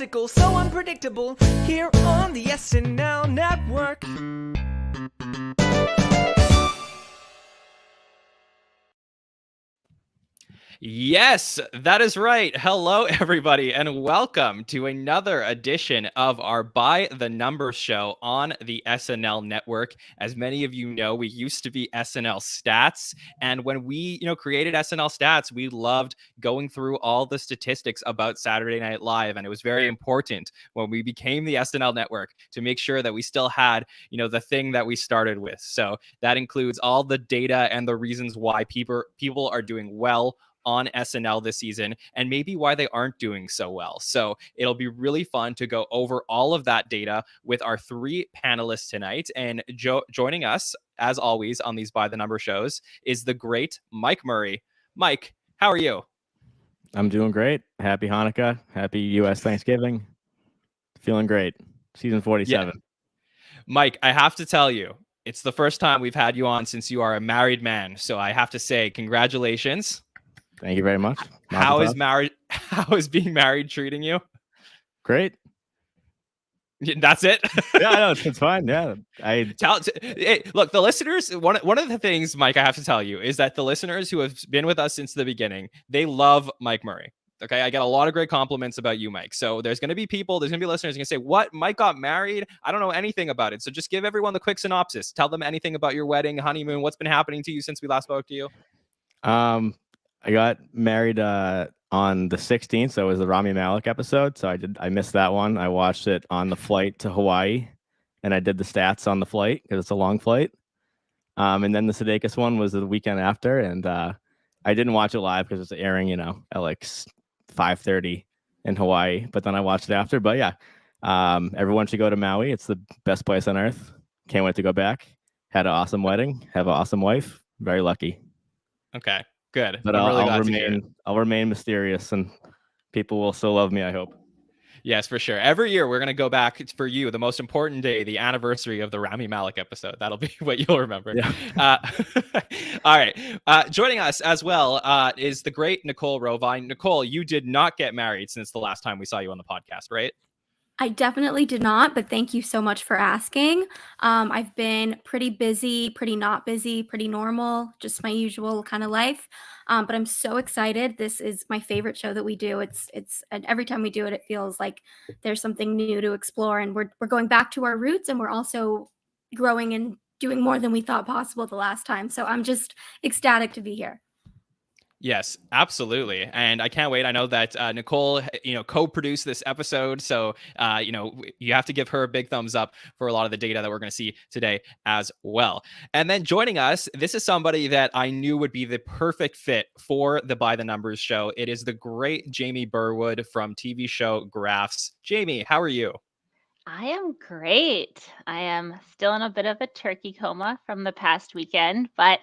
statistical, so unpredictable, here on the SNL Network. Yes, that is right. Hello, everybody, and welcome to another edition of our By the Numbers show on the SNL Network. As many of you know, we used to be SNL Stats, and when we, created SNL Stats, we loved going through all the statistics about Saturday Night Live, and it was very important when we became the SNL Network to make sure that we still had, the thing that we started with. So that includes all the data and the reasons why people are doing well on SNL this season and maybe why they aren't doing so well. So it'll be really fun to go over all of that data with our three panelists tonight. And joining us, as always, on these By the Number shows is the great Mike Murray. Mike, how are you? I'm doing great. Happy Hanukkah. Happy U.S. Thanksgiving. Feeling great. Season 47. Yeah. Mike, I have to tell you, it's the first time we've had you on since you are a married man. So I have to say, congratulations. Thank you very much. How is being married treating you? Great. That's it. Yeah, no, it's fine. Yeah, Hey, look, the listeners. One of the things, Mike, I have to tell you is that the listeners who have been with us since the beginning, they love Mike Murray. Okay, I get a lot of great compliments about you, Mike. So there's going to be listeners who can say, "What? Mike got married? I don't know anything about it." So just give everyone the quick synopsis. Tell them anything about your wedding, honeymoon, what's been happening to you since we last spoke to you. I got married on the 16th, so it was the Rami Malek episode. So I missed that one. I watched it on the flight to Hawaii, and I did the stats on the flight because it's a long flight. And then the Sudeikis one was the weekend after, and I didn't watch it live because it's airing, at like 5:30 in Hawaii. But then I watched it after. But yeah, everyone should go to Maui. It's the best place on earth. Can't wait to go back. Had an awesome wedding. Have an awesome wife. Very lucky. Okay. Good. But I'll remain mysterious, and people will still love me, I hope. Yes, for sure. Every year we're going to go back for you, the most important day, the anniversary of the Rami Malek episode. That'll be what you'll remember. Yeah. All right. Joining us as well is the great Nicole Rovine. Nicole, you did not get married since the last time we saw you on the podcast, right? I definitely did not, but thank you so much for asking. I've been pretty busy, pretty not busy, pretty normal, just my usual kind of life. But I'm so excited. This is my favorite show that we do. And every time we do it, it feels like there's something new to explore, and we're going back to our roots, and we're also growing and doing more than we thought possible the last time. So I'm just ecstatic to be here. Yes, absolutely. And I can't wait. I know that Nicole, co-produced this episode. So, you have to give her a big thumbs up for a lot of the data that we're going to see today as well. And then joining us, this is somebody that I knew would be the perfect fit for the By the Numbers show. It is the great Jamie Burwood from TV show Graphs. Jamie, how are you? I am great. I am still in a bit of a turkey coma from the past weekend, but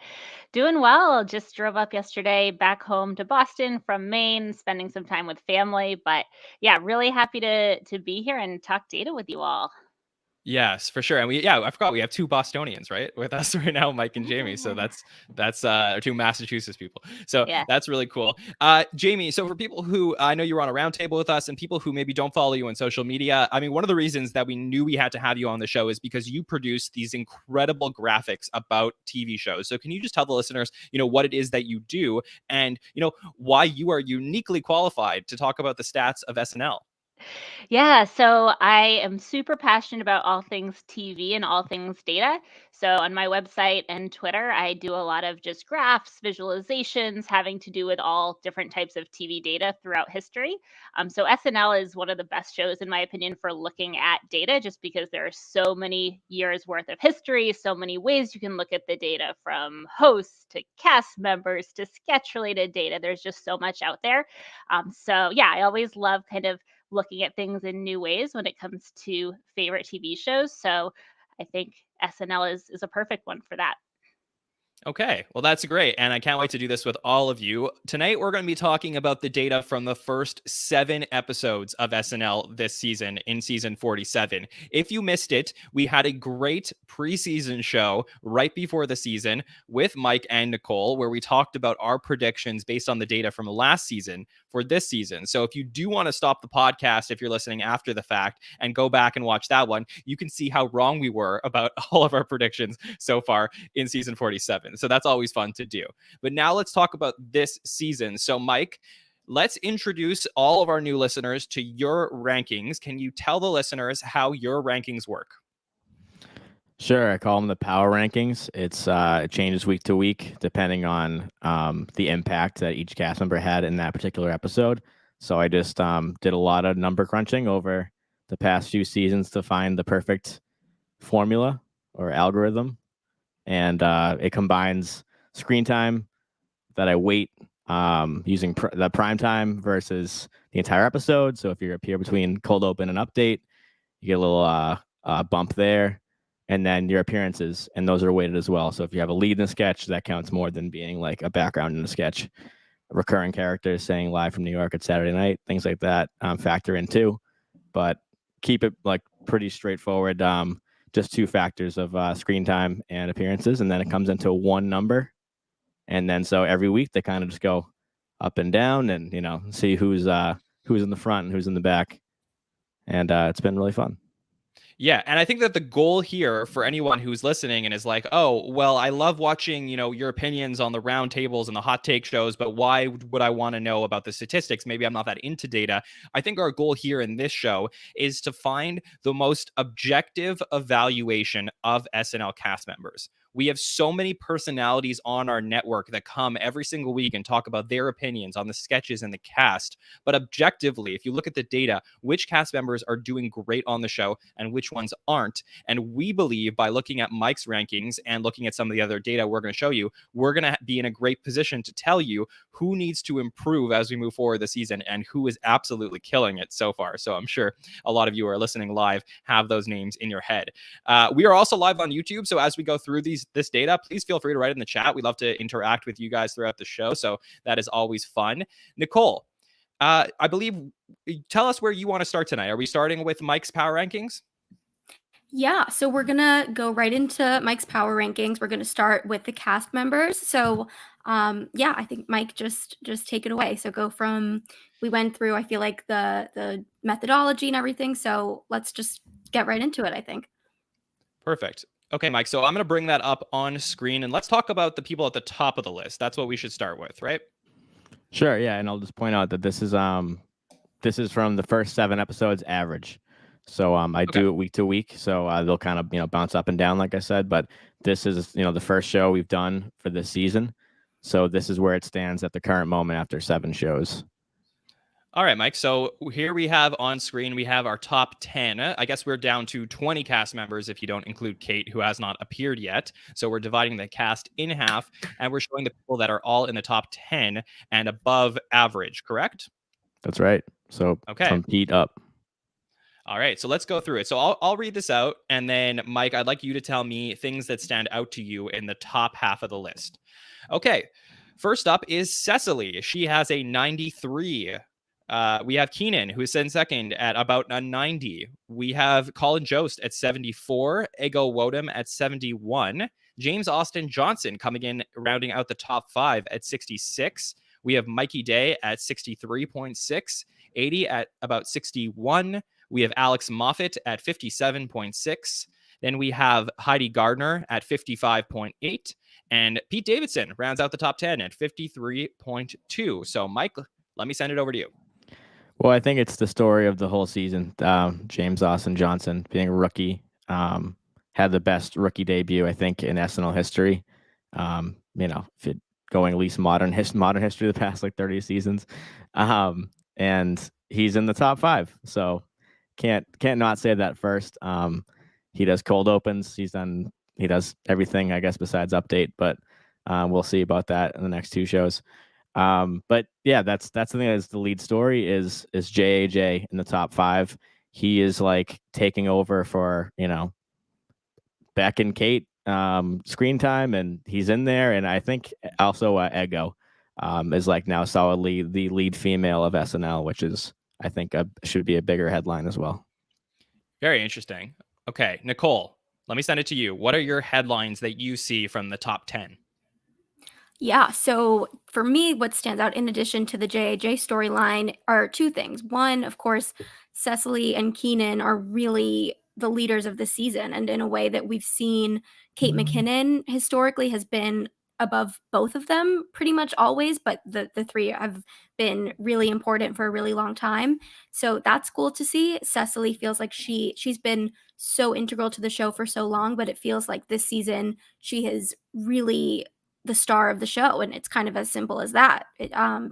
doing well. Just drove up yesterday back home to Boston from Maine, spending some time with family. But yeah, really happy to be here and talk data with you all. Yes, for sure. And I forgot we have two Bostonians, right, with us right now, Mike and Jamie. So that's two Massachusetts people. So Yeah. That's really cool. Jamie, so for people who, I know you were on a roundtable with us and people who maybe don't follow you on social media, I mean, one of the reasons that we knew we had to have you on the show is because you produce these incredible graphics about TV shows. So can you just tell the listeners, what it is that you do and, why you are uniquely qualified to talk about the stats of SNL? Yeah, so I am super passionate about all things TV and all things data. So on my website and Twitter, I do a lot of just graphs, visualizations, having to do with all different types of TV data throughout history. So SNL is one of the best shows, in my opinion, for looking at data, just because there are so many years worth of history, so many ways you can look at the data, from hosts to cast members to sketch related data. There's just so much out there. So yeah, I always love kind of looking at things in new ways when it comes to favorite TV shows. So I think SNL is a perfect one for that. Okay, well, that's great. And I can't wait to do this with all of you. Tonight, we're going to be talking about the data from the first 7 episodes of SNL this season in season 47. If you missed it, we had a great preseason show right before the season with Mike and Nicole, where we talked about our predictions based on the data from the last season for this season. So if you do want to stop the podcast, if you're listening after the fact, and go back and watch that one, you can see how wrong we were about all of our predictions so far in season 47. So that's always fun to do. But now let's talk about this season. So, Mike, let's introduce all of our new listeners to your rankings. Can you tell the listeners how your rankings work? Sure, I call them the power rankings. It changes week to week depending on the impact that each cast member had in that particular episode. So I just did a lot of number crunching over the past few seasons to find the perfect formula or algorithm. And it combines screen time that I weight using the prime time versus the entire episode. So if you appear between cold open and update, you get a little bump there. And then your appearances, and those are weighted as well. So if you have a lead in a sketch, that counts more than being like a background in a sketch. Recurring characters saying live from New York at Saturday night, things like that factor in too. But keep it like pretty straightforward. Just 2 factors of screen time and appearances, and then it comes into one number. And then so every week they kind of just go up and down, and see who's in the front and who's in the back. And it's been really fun. Yeah, and I think that the goal here for anyone who's listening and is like, oh, well, I love watching, your opinions on the roundtables and the hot take shows, but why would I want to know about the statistics? Maybe I'm not that into data. I think our goal here in this show is to find the most objective evaluation of SNL cast members. We have so many personalities on our network that come every single week and talk about their opinions on the sketches and the cast. But objectively, if you look at the data, which cast members are doing great on the show and which ones aren't? And we believe by looking at Mike's rankings and looking at some of the other data we're going to show you, we're going to be in a great position to tell you who needs to improve as we move forward this season and who is absolutely killing it so far. So I'm sure a lot of you who are listening live have those names in your head. We are also live on YouTube. So as we go through this data, please feel free to write it in the chat. We love to interact with you guys throughout the show. So that is always fun. Nicole, I believe, tell us where you want to start tonight. Are we starting with Mike's power rankings? Yeah, so we're gonna go right into Mike's power rankings. We're gonna start with the cast members. So, yeah, I think Mike just take it away. So we went through, I feel like the methodology and everything. So let's just get right into it, I think. Perfect. Okay, Mike. So I'm going to bring that up on screen and let's talk about the people at the top of the list. That's what we should start with, right? Sure, yeah, and I'll just point out that this is from the first 7 episodes average. So I do it week to week, so they'll kind of bounce up and down, like I said. But this is the first show we've done for this season, so this is where it stands at the current moment after 7 shows. All right, Mike. So here we have on screen, we have our top 10. I guess we're down to 20 cast members if you don't include Kate, who has not appeared yet. So we're dividing the cast in half, and we're showing the people that are all in the top 10 and above average, correct? That's right. So from Pete up. All right, so let's go through it. So I'll read this out, and then, Mike, I'd like you to tell me things that stand out to you in the top half of the list. Okay, first up is Cecily. She has a 93. We have Keenan, who's in second at about a 90. We have Colin Jost at 74. Ego Wodem at 71. James Austin Johnson coming in, rounding out the top 5 at 66. We have Mikey Day at 63.6. 80 at about 61. We have Alex Moffat at 57.6. Then we have Heidi Gardner at 55.8. And Pete Davidson rounds out the top 10 at 53.2. So, Mike, let me send it over to you. Well, I think it's the story of the whole season. James Austin Johnson being a rookie, had the best rookie debut, I think, in SNL history. If it going at least modern history of the past like 30 seasons. And he's in the top 5. So can't not say that first. He does cold opens. He does everything, I guess, besides update, but we'll see about that in the next 2 shows. But yeah, that's the thing. Is the lead story is JAJ in the top 5. He is like taking over for Beck and Kate screen time, and he's in there. And I think also Ego is like now solidly the lead female of SNL, which is, I think, should be a bigger headline as well. Very interesting. Okay, Nicole, let me send it to you. What are your headlines that you see from the top 10? Yeah, so for me, what stands out in addition to the J.A.J. storyline are two things. One, of course, Cecily and Keenan are really the leaders of the season, and in a way that we've seen Kate McKinnon historically has been above both of them pretty much always, but the three have been really important for a really long time. So that's cool to see. Cecily feels like she's been so integral to the show for so long, but it feels like this season she has really the star of the show, and it's kind of as simple as that.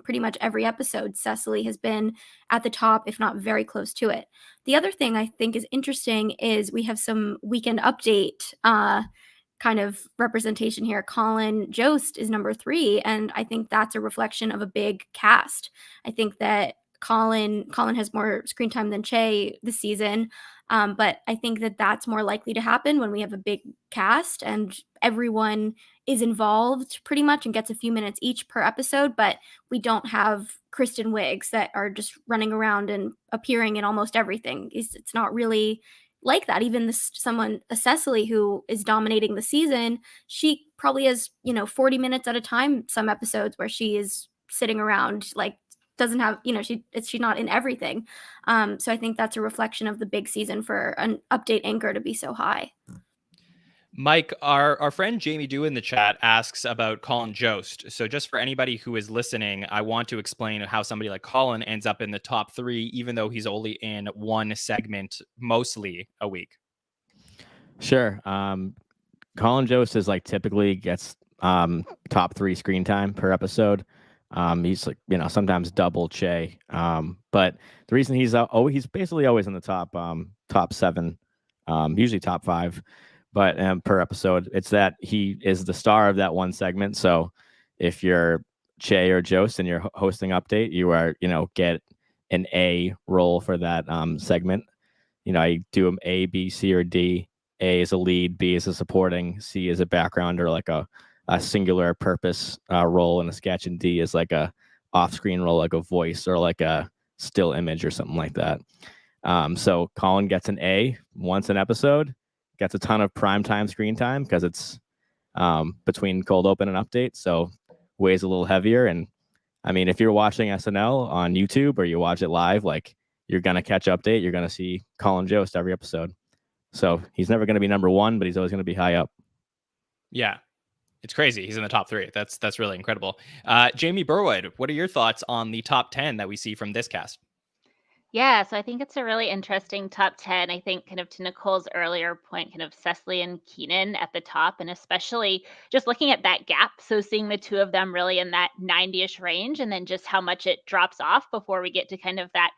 Pretty much every episode, Cecily has been at the top, if not very close to it. The other thing I think is interesting is we have some Weekend Update kind of representation here. Colin Jost is number 3, and I think that's a reflection of a big cast. I think that Colin has more screen time than Che this season, but I think that that's more likely to happen when we have a big cast and everyone is involved pretty much and gets a few minutes each per episode, but we don't have Kristen Wiigs that are just running around and appearing in almost everything. It's not really like that. Even a Cecily who is dominating the season, she probably has 40 minutes at a time some episodes where she is sitting around, like, doesn't have, she's not in everything. So I think that's a reflection of the big season for an update anchor to be so high. Mike, our friend Jamie Dew in the chat asks about Colin Jost. So just for anybody who is listening, I want to explain how somebody like Colin ends up in the top 3, even though he's only in one segment, mostly a week. Sure. Colin Jost is like typically gets top 3 screen time per episode. He's like, sometimes double Che. But the reason he's basically always in the top 7, usually top 5, but per episode, it's that he is the star of that one segment. So if you're Che or Jost and you're hosting Update, you are, get an A role for that segment. I do A, B, C, or D. A is a lead, B is a supporting, C is a background or like a singular purpose role in a sketch, and D is like a off-screen role, like a voice or like a still image or something like that. So Colin gets an A once an episode, gets a ton of primetime screen time because it's between cold open and update, so weighs a little heavier. And I mean, if you're watching SNL on YouTube or you watch it live, like, you're gonna catch Update, you're gonna see Colin Jost every episode. So he's never gonna be number 1, but he's always gonna be high up. Yeah. It's crazy. He's in the top 3. That's really incredible. Jamie Burwood, what are your thoughts on the top 10 that we see from this cast? Yeah, so I think it's a really interesting top 10. I think kind of to Nicole's earlier point, kind of Cecily and Keenan at the top, and especially just looking at that gap. So seeing the two of them really in that 90-ish range, and then just how much it drops off before we get to kind of that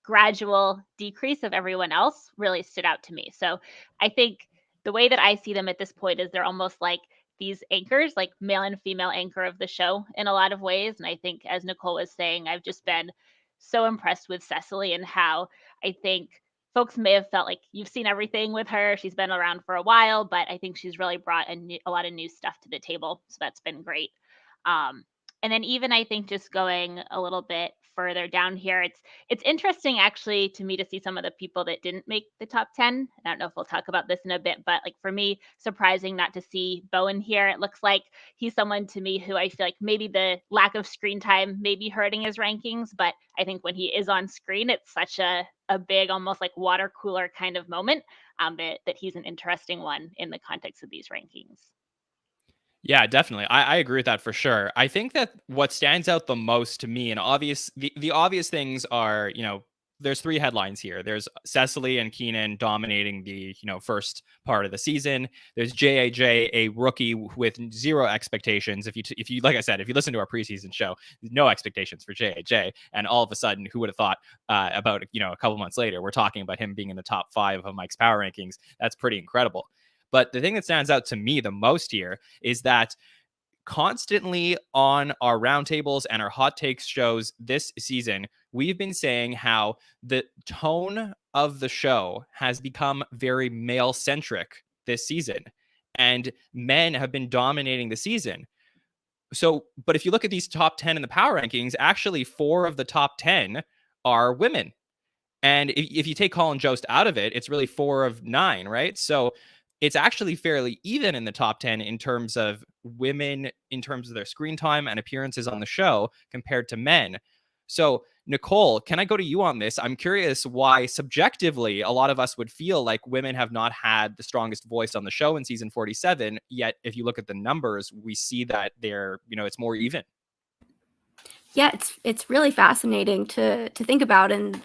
gradual decrease of everyone else really stood out to me. So I think the way that I see them at this point is they're almost like these anchors, like male and female anchor of the show in a lot of ways. And I think, as Nicole was saying, I've just been so impressed with Cecily and how I think folks may have felt like you've seen everything with her. She's been around for a while, but I think she's really brought a lot of new stuff to the table. So that's been great. And then even I think just going a little bit further down here, it's interesting actually to me to see some of the people that didn't make the top 10. I don't know if we'll talk about this in a bit, but like for me, surprising not to see Bowen here. It looks like he's someone to me who I feel like maybe the lack of screen time may be hurting his rankings, but I think when he is on screen, it's such a big, almost like water cooler kind of moment that he's an interesting one in the context of these rankings. Yeah, definitely. I agree with that for sure. I think that what stands out the most to me, and the obvious things are, there's 3 headlines here. There's Cecily and Keenan dominating the, first part of the season. There's J.A.J., a rookie with 0 expectations. If you, like I said, if you listen to our preseason show, no expectations for J.A.J. And all of a sudden, who would have thought about, a couple months later, we're talking about him being in the top 5 of Mike's power rankings. That's pretty incredible. But the thing that stands out to me the most here is that constantly on our roundtables and our hot takes shows this season, we've been saying how the tone of the show has become very male centric this season. and men have been dominating the season. So, but if you look at these top 10 in the power rankings, actually 4 of the top 10 are women. And if you take Colin Jost out of it, it's really 4 of 9, right? So it's actually fairly even in the top 10 in terms of women, in terms of their screen time and appearances on the show compared to men. So, Nicole, can I go to you on this? I'm curious why subjectively a lot of us would feel like women have not had the strongest voice on the show in season 47. Yet, if you look at the numbers, we see that it's more even. Yeah, it's really fascinating to think about, and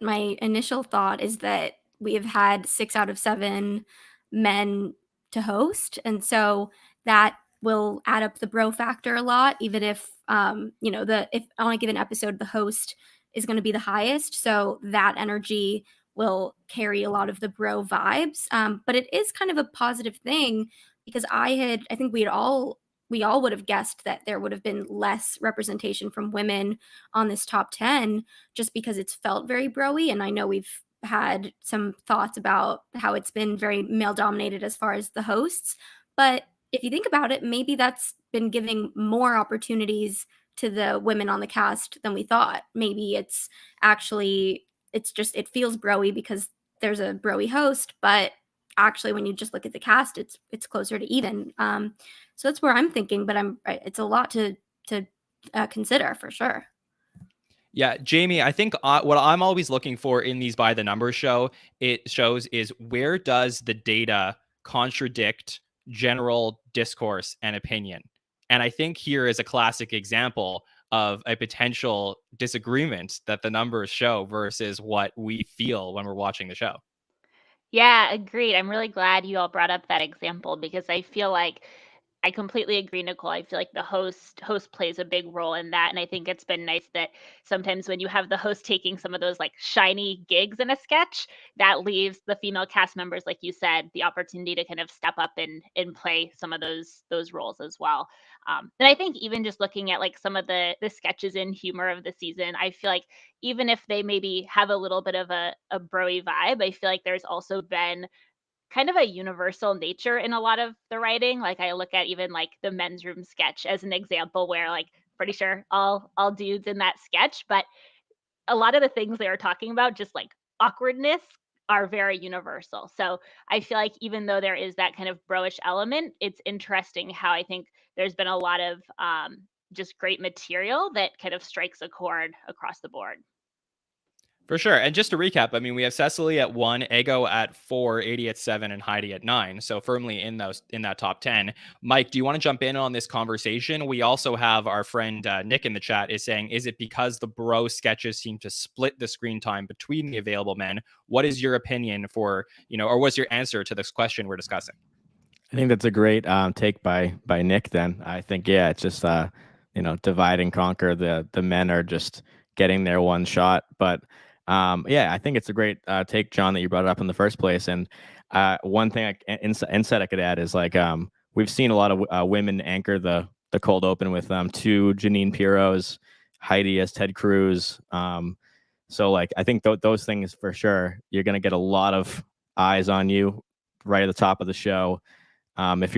my initial thought is that we have had 6 out of 7 men to host, and so that will add up the bro factor a lot, even if if on a given episode the host is going to be the highest, so that energy will carry a lot of the bro vibes. But it is kind of a positive thing because I think we all would have guessed that there would have been less representation from women on this top 10 just because it's felt very broy. And I know we've had some thoughts about how it's been very male dominated as far as the hosts. But if you think about it, maybe that's been giving more opportunities to the women on the cast than we thought. Maybe it feels broy because there's a broy host, but actually when you just look at the cast, it's closer to even. So that's where I'm thinking, but it's a lot to consider for sure. Yeah, Jamie, I think what I'm always looking for in these by the numbers shows is where does the data contradict general discourse and opinion? And I think here is a classic example of a potential disagreement that the numbers show versus what we feel when we're watching the show. Yeah, agreed. I'm really glad you all brought up that example because I feel like I completely agree, Nicole. I feel like the host plays a big role in that. And I think it's been nice that sometimes when you have the host taking some of those like shiny gigs in a sketch, that leaves the female cast members, like you said, the opportunity to kind of step up and play some of those roles as well. And I think even just looking at like some of the sketches and humor of the season, I feel like even if they maybe have a little bit of a broy vibe, I feel like there's also been kind of a universal nature in a lot of the writing. Like I look at even like the men's room sketch as an example where like pretty sure all dudes in that sketch, but a lot of the things they are talking about, just like awkwardness, are very universal. So I feel like even though there is that kind of bro-ish element, it's interesting how I think there's been a lot of just great material that kind of strikes a chord across the board. For sure. And just to recap, I mean, we have Cecily at 1, Ego at 4, 80 at 7, and Heidi at 9. So firmly in that top 10. Mike, do you want to jump in on this conversation? We also have our friend Nick in the chat is saying, is it because the bro sketches seem to split the screen time between the available men? What is your opinion or what's your answer to this question we're discussing? I think that's a great take by Nick. Then I think it's just divide and conquer. The men are just getting their one shot, but I think it's a great take, John, that you brought it up in the first place. And one thing insight I could add is like we've seen a lot of women anchor the cold open with 2 Janine Pirros, Heidi as Ted Cruz. So like I think those things for sure, you're gonna get a lot of eyes on you right at the top of the show. If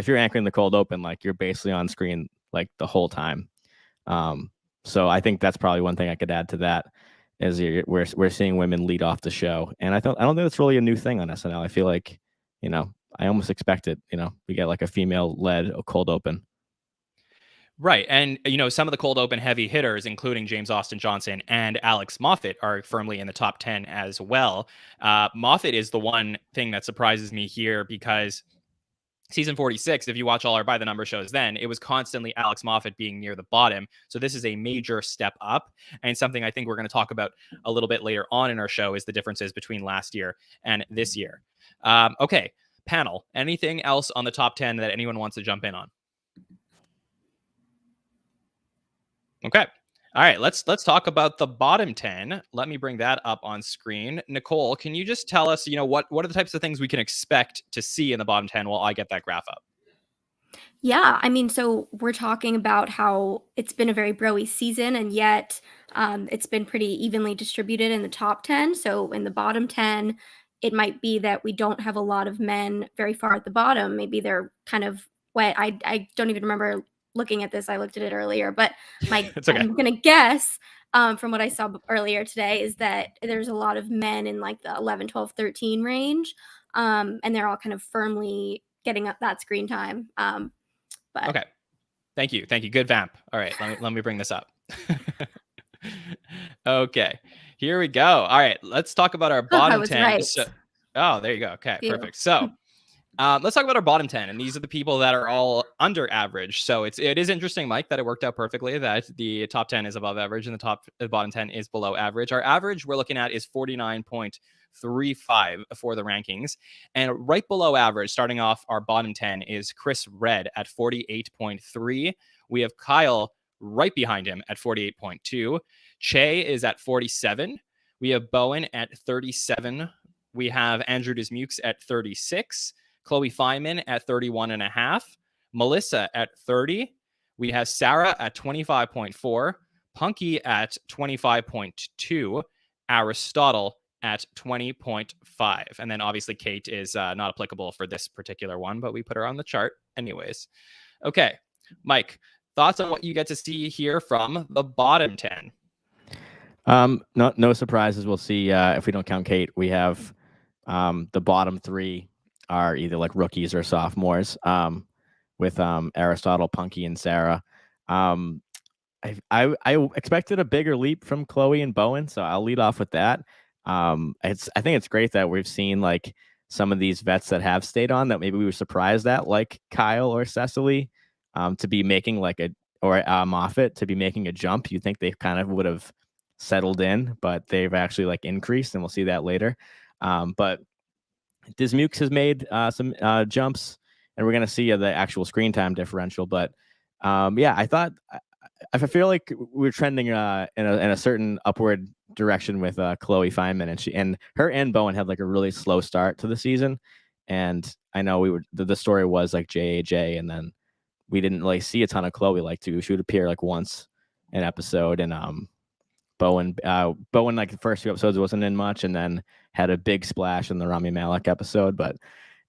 you're anchoring the cold open, like you're basically on screen like the whole time. So I think that's probably one thing I could add to that is we're seeing women lead off the show, and I don't think that's really a new thing on SNL. I feel like I almost expect it. We get like a female led cold open. Right. And, some of the cold open heavy hitters, including James Austin Johnson and Alex Moffat, are firmly in the top 10 as well. Moffat is the one thing that surprises me here because season 46, if you watch all our by the number shows, then it was constantly Alex Moffat being near the bottom. So this is a major step up, and something I think we're going to talk about a little bit later on in our show is the differences between last year and this year. Okay, panel, anything else on the top 10 that anyone wants to jump in on? Okay. All right, let's talk about the bottom 10. Let me bring that up on screen. Nicole, can you just tell us, what are the types of things we can expect to see in the bottom 10 while I get that graph up? Yeah, I mean, so we're talking about how it's been a very broy season, and yet it's been pretty evenly distributed in the top 10. So in the bottom 10, it might be that we don't have a lot of men very far at the bottom. Maybe they're kind of wet. I don't even remember looking at this. I looked at it earlier, but It's okay. I'm gonna guess from what I saw earlier today is that there's a lot of men in like the 11, 12, 13 range, and they're all kind of firmly getting up that screen time. But Okay. Thank you. Good vamp. All right. Let me bring this up. Okay. Here we go. All right. Let's talk about our I bottom was 10. right. Oh, there you go. Okay. Phew. Perfect. So let's talk about our bottom 10. And these are the people that are all under average. So it is interesting, Mike, that it worked out perfectly, that the top 10 is above average and the bottom 10 is below average. Our average we're looking at is 49.35 for the rankings. And right below average, starting off our bottom 10, is Chris Redd at 48.3. We have Kyle right behind him at 48.2. Che is at 47. We have Bowen at 37. We have Andrew Dismukes at 36. Chloe Feynman at 31.5. Melissa at 30. We have Sarah at 25.4. Punky at 25.2. Aristotle at 20.5. And then obviously Kate is not applicable for this particular one, but we put her on the chart anyways. Okay, Mike, thoughts on what you get to see here from the bottom 10? No surprises. We'll see if we don't count Kate. We have the bottom three are either like rookies or sophomores, with Aristotle, Punky, and Sarah. I expected a bigger leap from Chloe and Bowen, so I'll lead off with that. I think it's great that we've seen like some of these vets that have stayed on that maybe we were surprised at, like Kyle or Cecily, to be making like Moffat to be making a jump. You think they kind of would have settled in, but they've actually like increased, and we'll see that later. But Dismukes has made some jumps, and we're going to see the actual screen time differential. But yeah, I feel like we're trending in a certain upward direction with Chloe Feynman, and her and Bowen had like a really slow start to the season. And I know the story was like JAJ, and then we didn't like see a ton of Chloe. She would appear like once an episode, and Bowen like the first 2 episodes wasn't in much, and then had a big splash in the Rami Malek episode.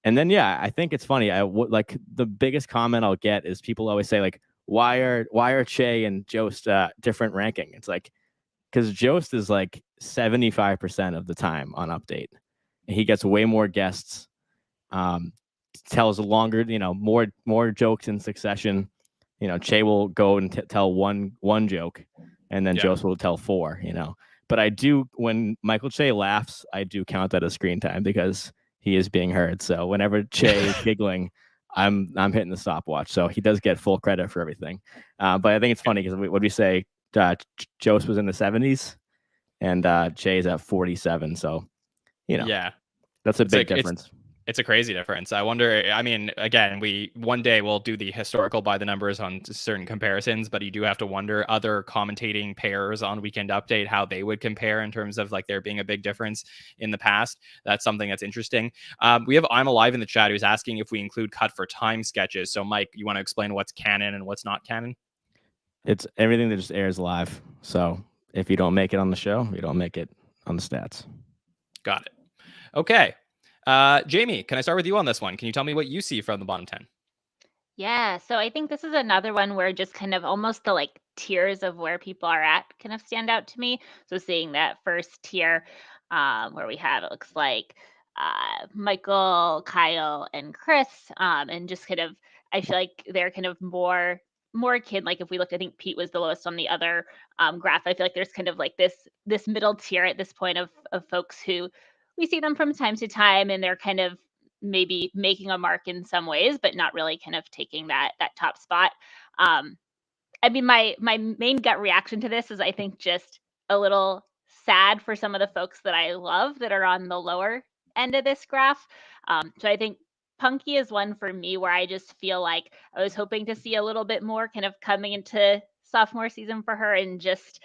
And then yeah, I think it's funny. Like the biggest comment I'll get is people always say like, why are Che and Jost different ranking? It's like because Jost is like 75% of the time on Update. He gets way more guests, tells longer, more jokes in succession. Che will go and tell one joke, and then Jost will tell 4. But I do, when Michael Che laughs, I do count that as screen time because he is being heard. So whenever Che is giggling, I'm hitting the stopwatch. So he does get full credit for everything. But I think it's funny because what we say, Jost was in the 70s and Che is at 47. So, Yeah, that's a big difference. It's a crazy difference. I wonder, I mean, again, one day we'll do the historical by the numbers on certain comparisons, but you do have to wonder other commentating pairs on Weekend Update, how they would compare in terms of like there being a big difference in the past. That's something that's interesting. We have I'm Alive in the chat who's asking if we include cut for time sketches. So Mike, you want to explain what's canon and what's not canon? It's everything that just airs live. So if you don't make it on the show, you don't make it on the stats. Got it. Okay. Jamie, can I start with you on this one? Can you tell me what you see from the bottom 10? Yeah, so I think this is another one where just kind of almost the like tiers of where people are at kind of stand out to me. So seeing that first tier where we have, it looks like Michael, Kyle, and Chris, and just kind of, I feel like they're kind of more kid. Like if we looked, I think Pete was the lowest on the other graph. I feel like there's kind of like this middle tier at this point of folks who we see them from time to time, and they're kind of maybe making a mark in some ways, but not really kind of taking that top spot. I mean, my main gut reaction to this is I think just a little sad for some of the folks that I love that are on the lower end of this graph. So I think Punky is one for me where I just feel like I was hoping to see a little bit more kind of coming into sophomore season for her, and just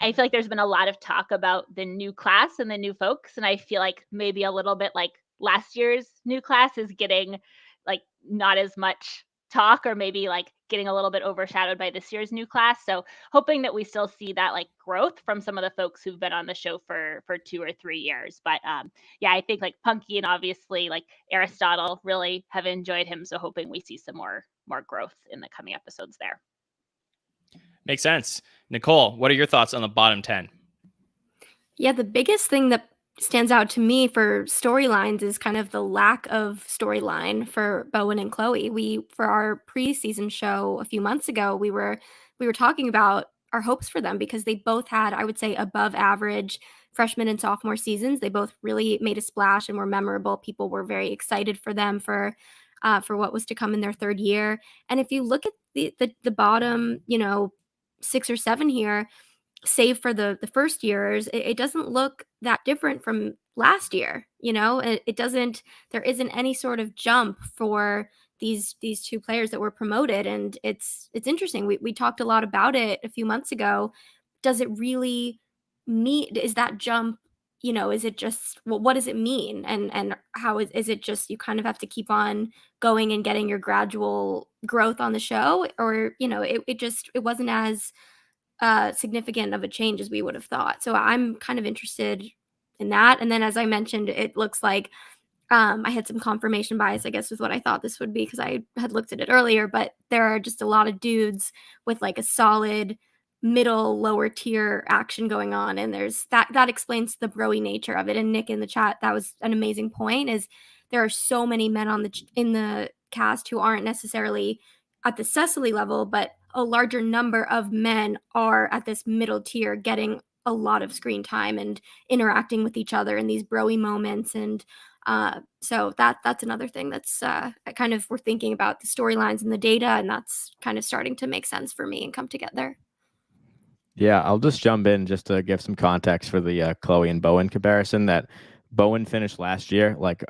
I feel like there's been a lot of talk about the new class and the new folks. And I feel like maybe a little bit like last year's new class is getting like not as much talk, or maybe like getting a little bit overshadowed by this year's new class. So hoping that we still see that like growth from some of the folks who've been on the show for 2 or 3 years. But yeah, I think like Punky and obviously like Aristotle really have enjoyed him. So hoping we see some more growth in the coming episodes there. Makes sense. Nicole, what are your thoughts on the bottom 10? Yeah, the biggest thing that stands out to me for storylines is kind of the lack of storyline for Bowen and Chloe. For our preseason show a few months ago, we were talking about our hopes for them because they both had, I would say, above average freshman and sophomore seasons. They both really made a splash and were memorable. People were very excited for them for what was to come in their third year. And if you look at the bottom, 6 or 7 here, save for the first years, it doesn't look that different from last year. It doesn't. There isn't any sort of jump for these two players that were promoted, and it's interesting. We talked a lot about it a few months ago. Does it really meet? Is that jump? Is it just, well, what does it mean? And how is it just you kind of have to keep on going and getting your gradual growth on the show, or it wasn't as significant of a change as we would have thought. So I'm kind of interested in that. And then, as I mentioned, it looks like I had some confirmation bias, I guess, with what I thought this would be because I had looked at it earlier. But there are just a lot of dudes with like a solid middle lower tier action going on, and there's that explains the broy nature of it. And Nick in the chat, that was an amazing point, is there are so many men in the cast who aren't necessarily at the Cecily level, but a larger number of men are at this middle tier getting a lot of screen time and interacting with each other in these broy moments. And so that's another thing that's kind of, we're thinking about the storylines and the data, and that's kind of starting to make sense for me and come together. Yeah, I'll just jump in just to give some context for the Chloe and Bowen comparison. That Bowen finished last year, like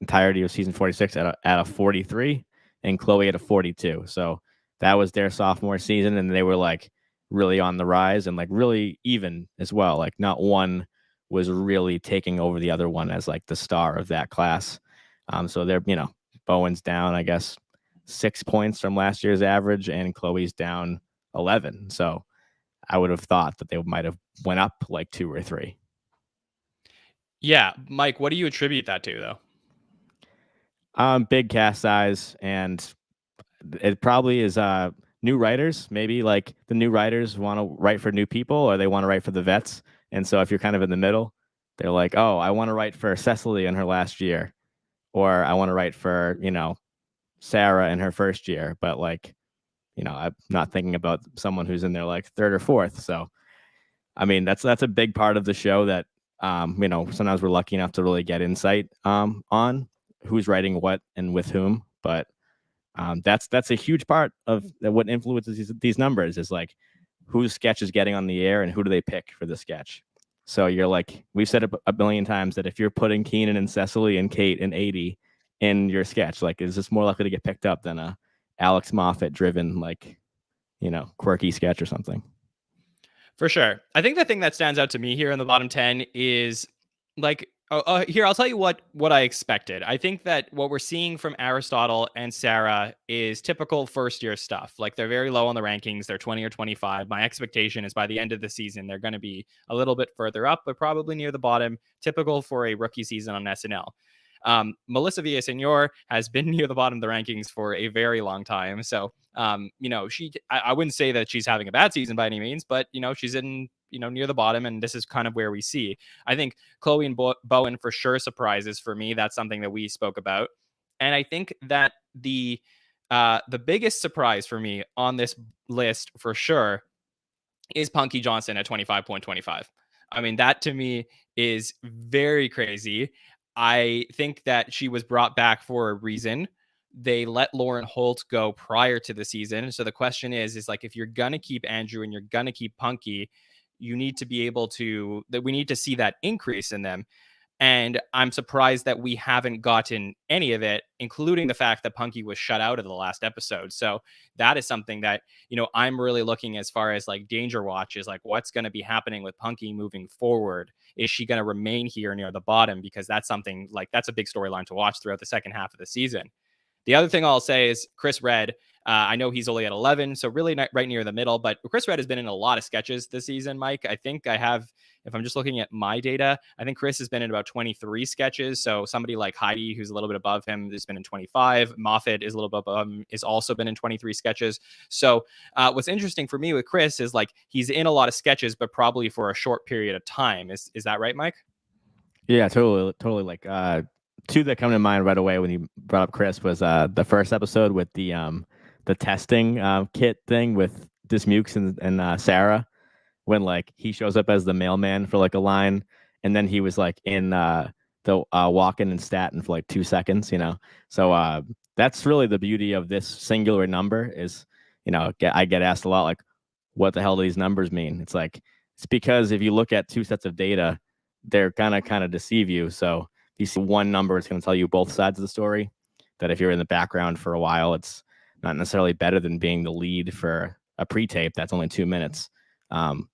entirety of season 46 at a 43, and Chloe at a 42. So that was their sophomore season, and they were like really on the rise and like really even as well. Like not one was really taking over the other one as like the star of that class. So they're, Bowen's down, I guess, 6 points from last year's average, and Chloe's down 11. So I would have thought that they might have went up like 2 or 3. Yeah, Mike, what do you attribute that to, though? Big cast size, and it probably is new writers. Maybe like the new writers want to write for new people, or they want to write for the vets. And so if you're kind of in the middle, they're like, oh, I want to write for Cecily in her last year, or I want to write for, Sarah in her first year. But like, I'm not thinking about someone who's in their like third or fourth. So, I mean, that's a big part of the show that, sometimes we're lucky enough to really get insight on who's writing what and with whom. But that's a huge part of what influences these numbers, is like whose sketch is getting on the air and who do they pick for the sketch. So you're like, we've said it a million times that if you're putting Keenan and Cecily and Kate and 80 in your sketch, like, is this more likely to get picked up than a Alex Moffat driven, like, quirky sketch or something? For sure. I think the thing that stands out to me here in the bottom 10 is like, here, I'll tell you what I expected. I think that what we're seeing from Aristotle and Sarah is typical first year stuff. Like, they're very low on the rankings. They're 20 or 25. My expectation is by the end of the season, they're going to be a little bit further up, but probably near the bottom, typical for a rookie season on SNL. Melissa Villaseñor has been near the bottom of the rankings for a very long time. So, I wouldn't say that she's having a bad season by any means, but, she's in, near the bottom, and this is kind of where we see. I think Chloe and Bowen for sure surprises for me. That's something that we spoke about. And I think that the biggest surprise for me on this list for sure is Punky Johnson at 25.25. I mean, that to me is very crazy. I think that she was brought back for a reason. They let Lauren Holt go prior to the season. So the question is like, if you're going to keep Andrew and you're going to keep Punky, you need to be able to, that we need to see that increase in them. And I'm surprised that we haven't gotten any of it, including the fact that Punky was shut out of the last episode. So that is something that, I'm really looking as far as like Danger Watch is like, what's going to be happening with Punky moving forward? Is she going to remain here near the bottom? Because that's something like, that's a big storyline to watch throughout the second half of the season. The other thing I'll say is Chris Redd, I know he's only at 11, so really not right near the middle. But Chris Redd has been in a lot of sketches this season, Mike. I think I have, if I'm just looking at my data, I think Chris has been in about 23 sketches. So somebody like Heidi, who's a little bit above him, has been in 25. Moffat is a little bit above him, is also been in 23 sketches. So what's interesting for me with Chris is like he's in a lot of sketches, but probably for a short period of time. Is that right, Mike? Yeah, totally. Like two that come to mind right away when you brought up Chris was the first episode with the testing kit thing with Dismukes and Sarah, when like he shows up as the mailman for like a line, and then he was like in the walk-in and Staten for like 2 seconds, you know. So that's really the beauty of this singular number is, you know, I get asked a lot like, what the hell do these numbers mean? It's like, it's because if you look at two sets of data, they're gonna kind of deceive you. So if you see one number, it's going to tell you both sides of the story. That if you're in the background for a while, it's not necessarily better than being the lead for a pre-tape that's only 2 minutes. But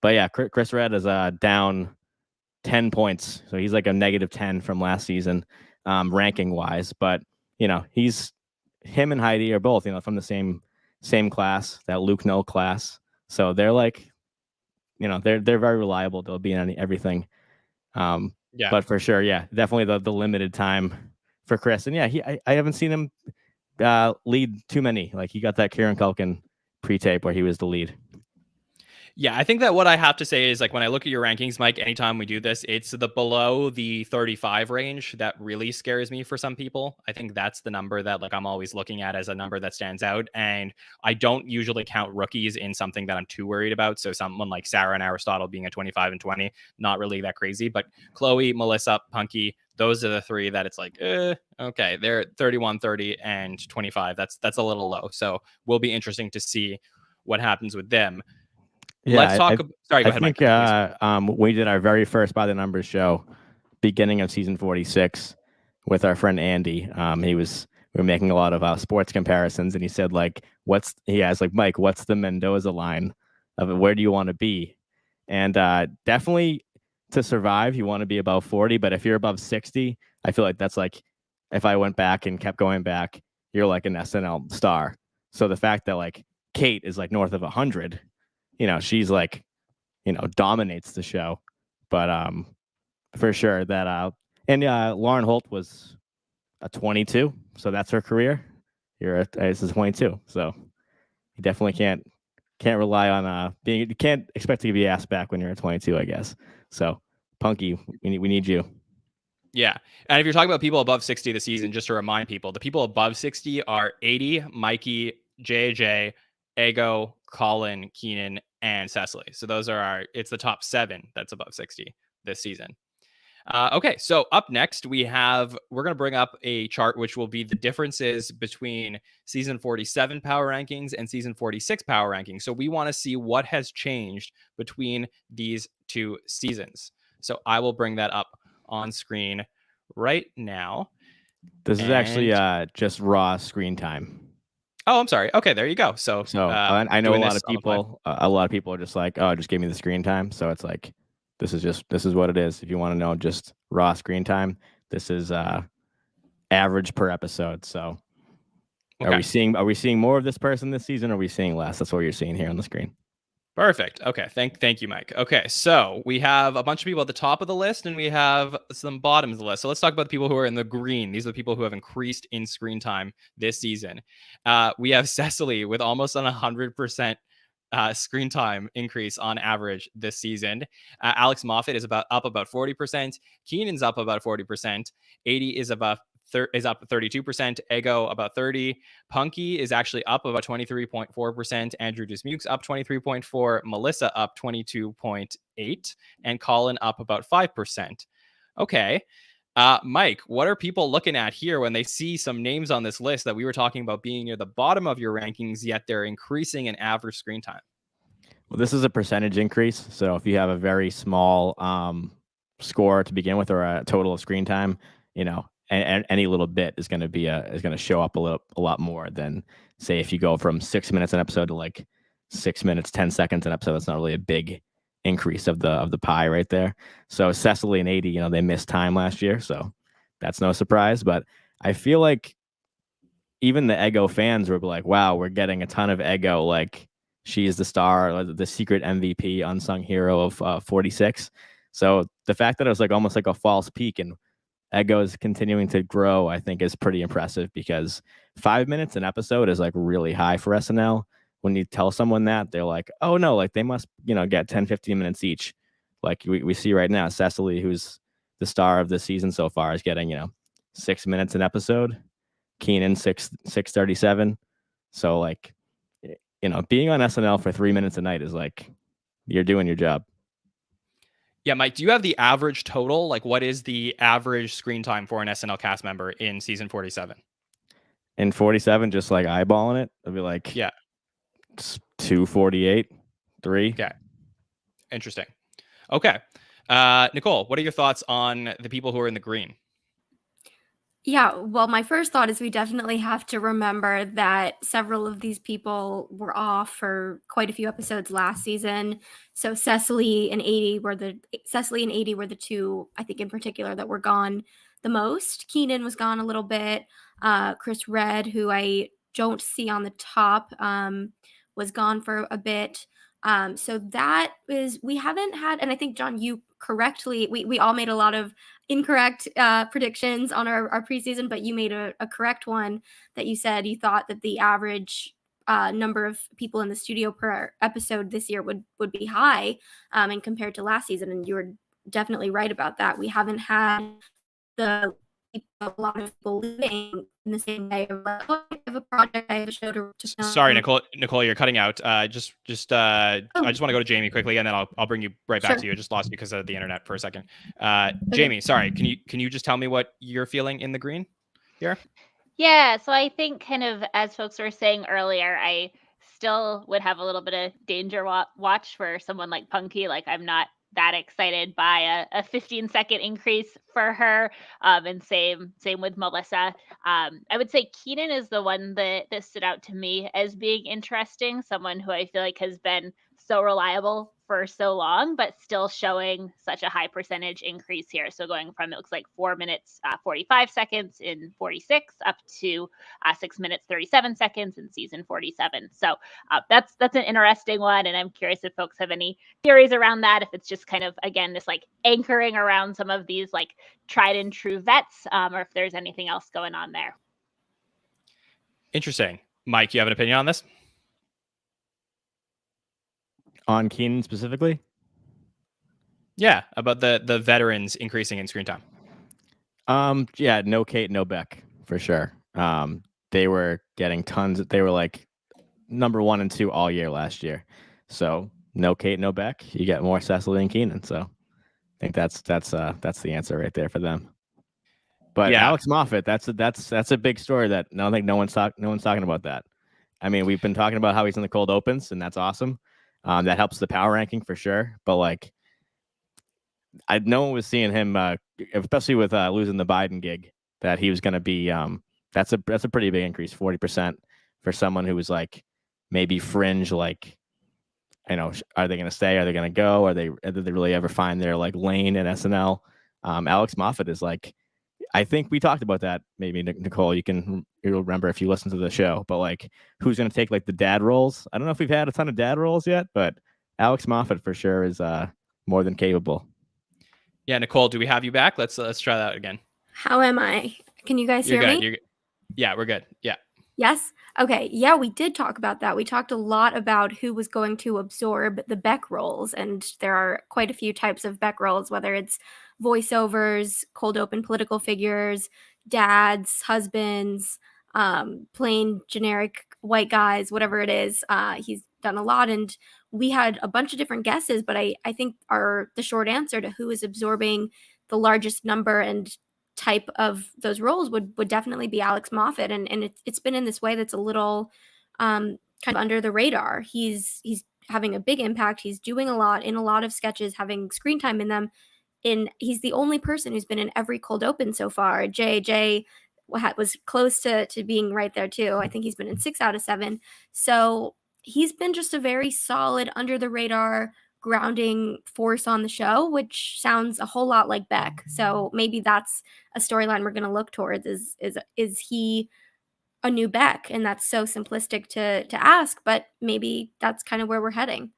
yeah, Chris Redd is down 10 points, so he's like a -10 from last season, ranking wise. But you know, him and Heidi are both, you know, from the same class, that Luke Null class. So they're like, you know, they're very reliable. They'll be in everything. Yeah. But for sure, yeah, definitely the limited time for Chris. And yeah, I haven't seen him lead too many. Like he got that Kieran Culkin pre-tape where he was the lead. Yeah, I think that what I have to say is like when I look at your rankings, Mike, anytime we do this, it's the below the 35 range that really scares me for some people. I think that's the number that like I'm always looking at as a number that stands out. And I don't usually count rookies in something that I'm too worried about. So someone like Sarah and Aristotle being a 25 and 20, not really that crazy. But Chloe, Melissa, Punky, those are the three that it's like, okay, they're 31, 30, and 25. That's a little low. So will be interesting to see what happens with them. Yeah, let's talk. Sorry, go ahead, Mike. We did our very first By the Numbers show, beginning of season 46, with our friend Andy. We were making a lot of sports comparisons, and he said like, Mike, what's the Mendoza line of where do you want to be? And definitely to survive, you want to be above 40. But if you're above 60, I feel like that's like, if I went back and kept going back, you're like an SNL star. So the fact that like Kate is like north of 100. You know, she's like, you know, dominates the show. But for sure that and Lauren Holt was a 22, so that's her career. This is 22, so you definitely can't rely on you can't expect to be asked back when you're at 22, I guess. So Punky, we need you. Yeah. And if you're talking about people above 60 this season, just to remind people, the people above 60 are 80, Mikey, JJ, Ego, Colin, Keenan, and Cecily. So those are it's the top 7 that's above 60 this season. Okay, so up next we're going to bring up a chart which will be the differences between season 47 power rankings and season 46 power rankings. So we want to see what has changed between these two seasons. So I will bring that up on screen right now. This is actually just raw screen time. Oh, I'm sorry. Okay, there you go. So I know a lot of people. A lot of people are just like, "Oh, just give me the screen time." So it's like, this is what it is. If you want to know just raw screen time, this is average per episode. So, okay. Are we seeing more of this person this season? Or are we seeing less? That's what you're seeing here on the screen. Perfect. Okay. Thank you, Mike. Okay. So we have a bunch of people at the top of the list and we have some bottoms of the list. So let's talk about the people who are in the green. These are the people who have increased in screen time this season. We have Cecily with almost an 100% screen time increase on average this season. Alex Moffat is up about 40%. Keenan's up about 40%. 80 is up 32%. Ego about 30. Punky is actually up about 23.4%. Andrew Dismukes up 23.4%. Melissa up 22.8%. And Colin up about 5%. Okay. Mike, what are people looking at here when they see some names on this list that we were talking about being near the bottom of your rankings, yet they're increasing in average screen time? Well, this is a percentage increase. So if you have a very small score to begin with, or a total of screen time, you know, and any little bit is going to show up a lot more than, say, if you go from 6 minutes an episode to like 6 minutes 10 seconds an episode. That's not really a big increase of the pie right there. So Cecily and 80, you know, they missed time last year, so that's no surprise. But I feel like even the Ego fans were like, wow, we're getting a ton of Ego. Like, she is the star, the secret MVP, unsung hero of 46. So the fact that it was like almost like a false peak and Ego is continuing to grow, I think, is pretty impressive, because 5 minutes an episode is like really high for SNL. When you tell someone that, they're like, oh no, like they must, get 10, 15 minutes each. Like we see right now, Cecily, who's the star of the season so far, is getting, 6 minutes an episode. Keenan 6:37. So like, being on SNL for 3 minutes a night is like, you're doing your job. Yeah, Mike, do you have the average total? Like, what is the average screen time for an SNL cast member in season 47? In 47, just like eyeballing it, it'll be like, yeah, 248, 3. Okay. Interesting. Okay. Nicole, what are your thoughts on the people who are in the green? Yeah, well, my first thought is we definitely have to remember that several of these people were off for quite a few episodes last season. So Cecily and 80 were the two, I think, in particular, that were gone the most. Keenan was gone a little bit. Chris Redd, who I don't see on the top, was gone for a bit. So that is, we haven't had, and I think, John, you correctly, we all made a lot of incorrect predictions on our preseason, but you made a correct one, that you said you thought that the average number of people in the studio per episode this year would be high, and compared to last season, and you were definitely right about that. We haven't had a lot of people leaving in the same way of like, oh, I have a project, I have a show to film. Sorry, Nicole, you're cutting out. I just want to go to Jamie quickly, and then I'll bring you right back to you. I just lost you because of the internet for a second. Jamie, sorry, can you just tell me what you're feeling in the green here? Yeah, so I think, kind of as folks were saying earlier, I still would have a little bit of danger watch for someone like Punky. Like, I'm not that excited by a 15-second increase for her. And same with Melissa. I would say Keenan is the one that stood out to me as being interesting. Someone who I feel like has been so reliable for so long, but still showing such a high percentage increase here. So going from, it looks like 4 minutes, 45 seconds in 46 up to 6 minutes, 37 seconds in season 47. So that's an interesting one. And I'm curious if folks have any theories around that, if it's just kind of, again, this like anchoring around some of these like tried and true vets, or if there's anything else going on there. Interesting. Mike, you have an opinion on this? On Keenan specifically? Yeah, about the veterans increasing in screen time. Yeah, no Kate, no Beck, for sure. They were getting tons. They were like number 1 and 2 all year last year. So no Kate, no Beck. You get more Cecily and Keenan. So I think that's the answer right there for them. But yeah, Alex Moffat, that's a big story that I don't think no one's talking about that. I mean, we've been talking about how he's in the cold opens, and that's awesome. That helps the power ranking for sure. But like, no one was seeing him, especially with losing the Biden gig, that he was going to be. That's a pretty big increase, 40% for someone who was like maybe fringe. Like, are they going to stay? Are they going to go? Did they really ever find their like lane in SNL? Alex Moffat is like, I think we talked about that. Maybe Nicole, you'll remember if you listen to the show. But like, who's going to take like the dad roles? I don't know if we've had a ton of dad roles yet, but Alex Moffat for sure is more than capable. Yeah, Nicole, do we have you back? Let's try that again. How am I? Can you guys hear me? You're good. Yeah, we're good. Yeah. Yes? Okay. Yeah, we did talk about that. We talked a lot about who was going to absorb the Beck roles, and there are quite a few types of Beck roles, whether it's voiceovers, cold open political figures, dads, husbands, plain generic white guys, whatever it is. He's done a lot, and we had a bunch of different guesses, but I think the short answer to who is absorbing the largest number and type of those roles would definitely be Alex Moffat, and it's been in this way that's a little kind of under the radar. He's having a big impact. He's doing a lot in a lot of sketches, having screen time in them. He's the only person who's been in every cold open so far. JJ was close to being right there too. I think he's been in 6 out of 7. So he's been just a very solid, under the radar, grounding force on the show, which sounds a whole lot like Beck. So maybe that's a storyline we're going to look towards. Is he a new Beck, and that's so simplistic to ask, but maybe that's kind of where we're heading.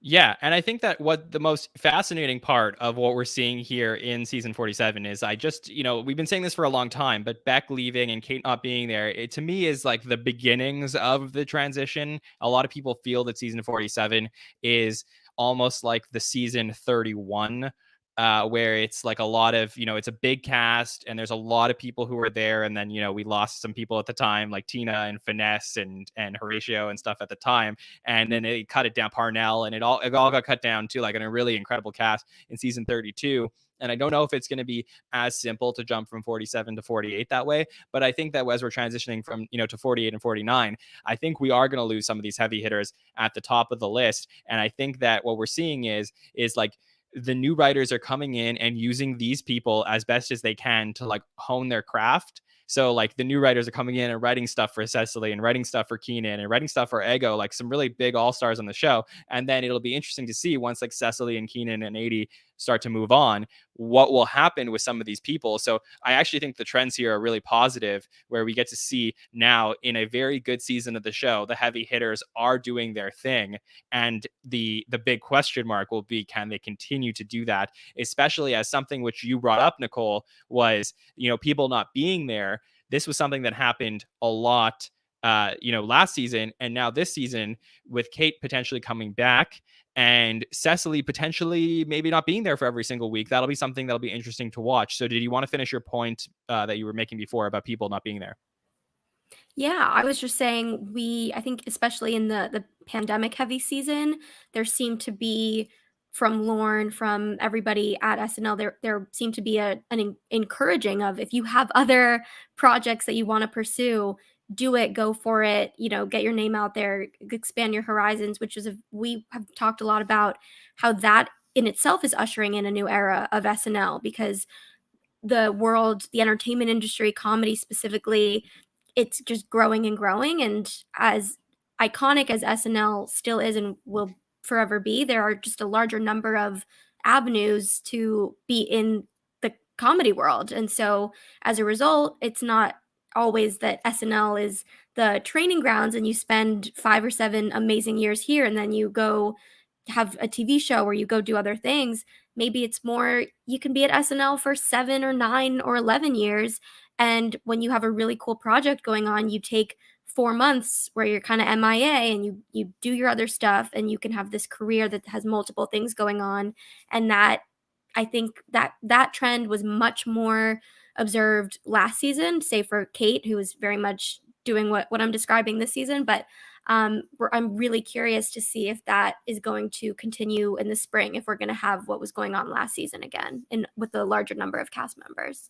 Yeah, and I think that what the most fascinating part of what we're seeing here in season 47 is we've been saying this for a long time, but Beck leaving and Kate not being there, it to me is like the beginnings of the transition. A lot of people feel that season 47 is almost like the season 31, where it's like a lot of, it's a big cast and there's a lot of people who are there. And then, we lost some people at the time, like Tina and Finesse and Horatio and stuff at the time. And then they cut it down, Parnell, and it all got cut down to like a really incredible cast in season 32. And I don't know if it's going to be as simple to jump from 47 to 48 that way. But I think that as we're transitioning from, to 48 and 49, I think we are going to lose some of these heavy hitters at the top of the list. And I think that what we're seeing is like, the new writers are coming in and using these people as best as they can to like hone their craft. So like the new writers are coming in and writing stuff for Cecily and writing stuff for Keenan and writing stuff for Ego, like some really big all-stars on the show. And then it'll be interesting to see once like Cecily and Keenan and 80 start to move on, what will happen with some of these people. So I actually think the trends here are really positive, where we get to see now in a very good season of the show, the heavy hitters are doing their thing. And the big question mark will be, can they continue to do that? Especially as something which you brought up, Nicole, was, people not being there. This was something that happened a lot, last season. And now this season with Kate potentially coming back and Cecily potentially maybe not being there for every single week, that'll be something that'll be interesting to watch. So did you want to finish your point that you were making before about people not being there? Yeah, I was just saying I think especially in the pandemic heavy season, there seemed to be from Lorne, from everybody at SNL, there seemed to be an encouraging of, if you have other projects that you want to pursue, do it, go for it, get your name out there, expand your horizons, we have talked a lot about how that in itself is ushering in a new era of SNL, because the entertainment industry, comedy specifically, it's just growing and growing. And as iconic as SNL still is and will forever be, there are just a larger number of avenues to be in the comedy world. And so as a result, it's not always that SNL is the training grounds and you spend 5 or 7 amazing years here and then you go have a TV show or you go do other things. Maybe it's more you can be at SNL for 7 or 9 or 11 years. And when you have a really cool project going on, you take 4 months where you're kind of MIA and you do your other stuff and you can have this career that has multiple things going on. And that, I think that trend was much more observed last season, say for Kate, who was very much doing what I'm describing this season. But I'm really curious to see if that is going to continue in the spring, if we're going to have what was going on last season again, and with a larger number of cast members.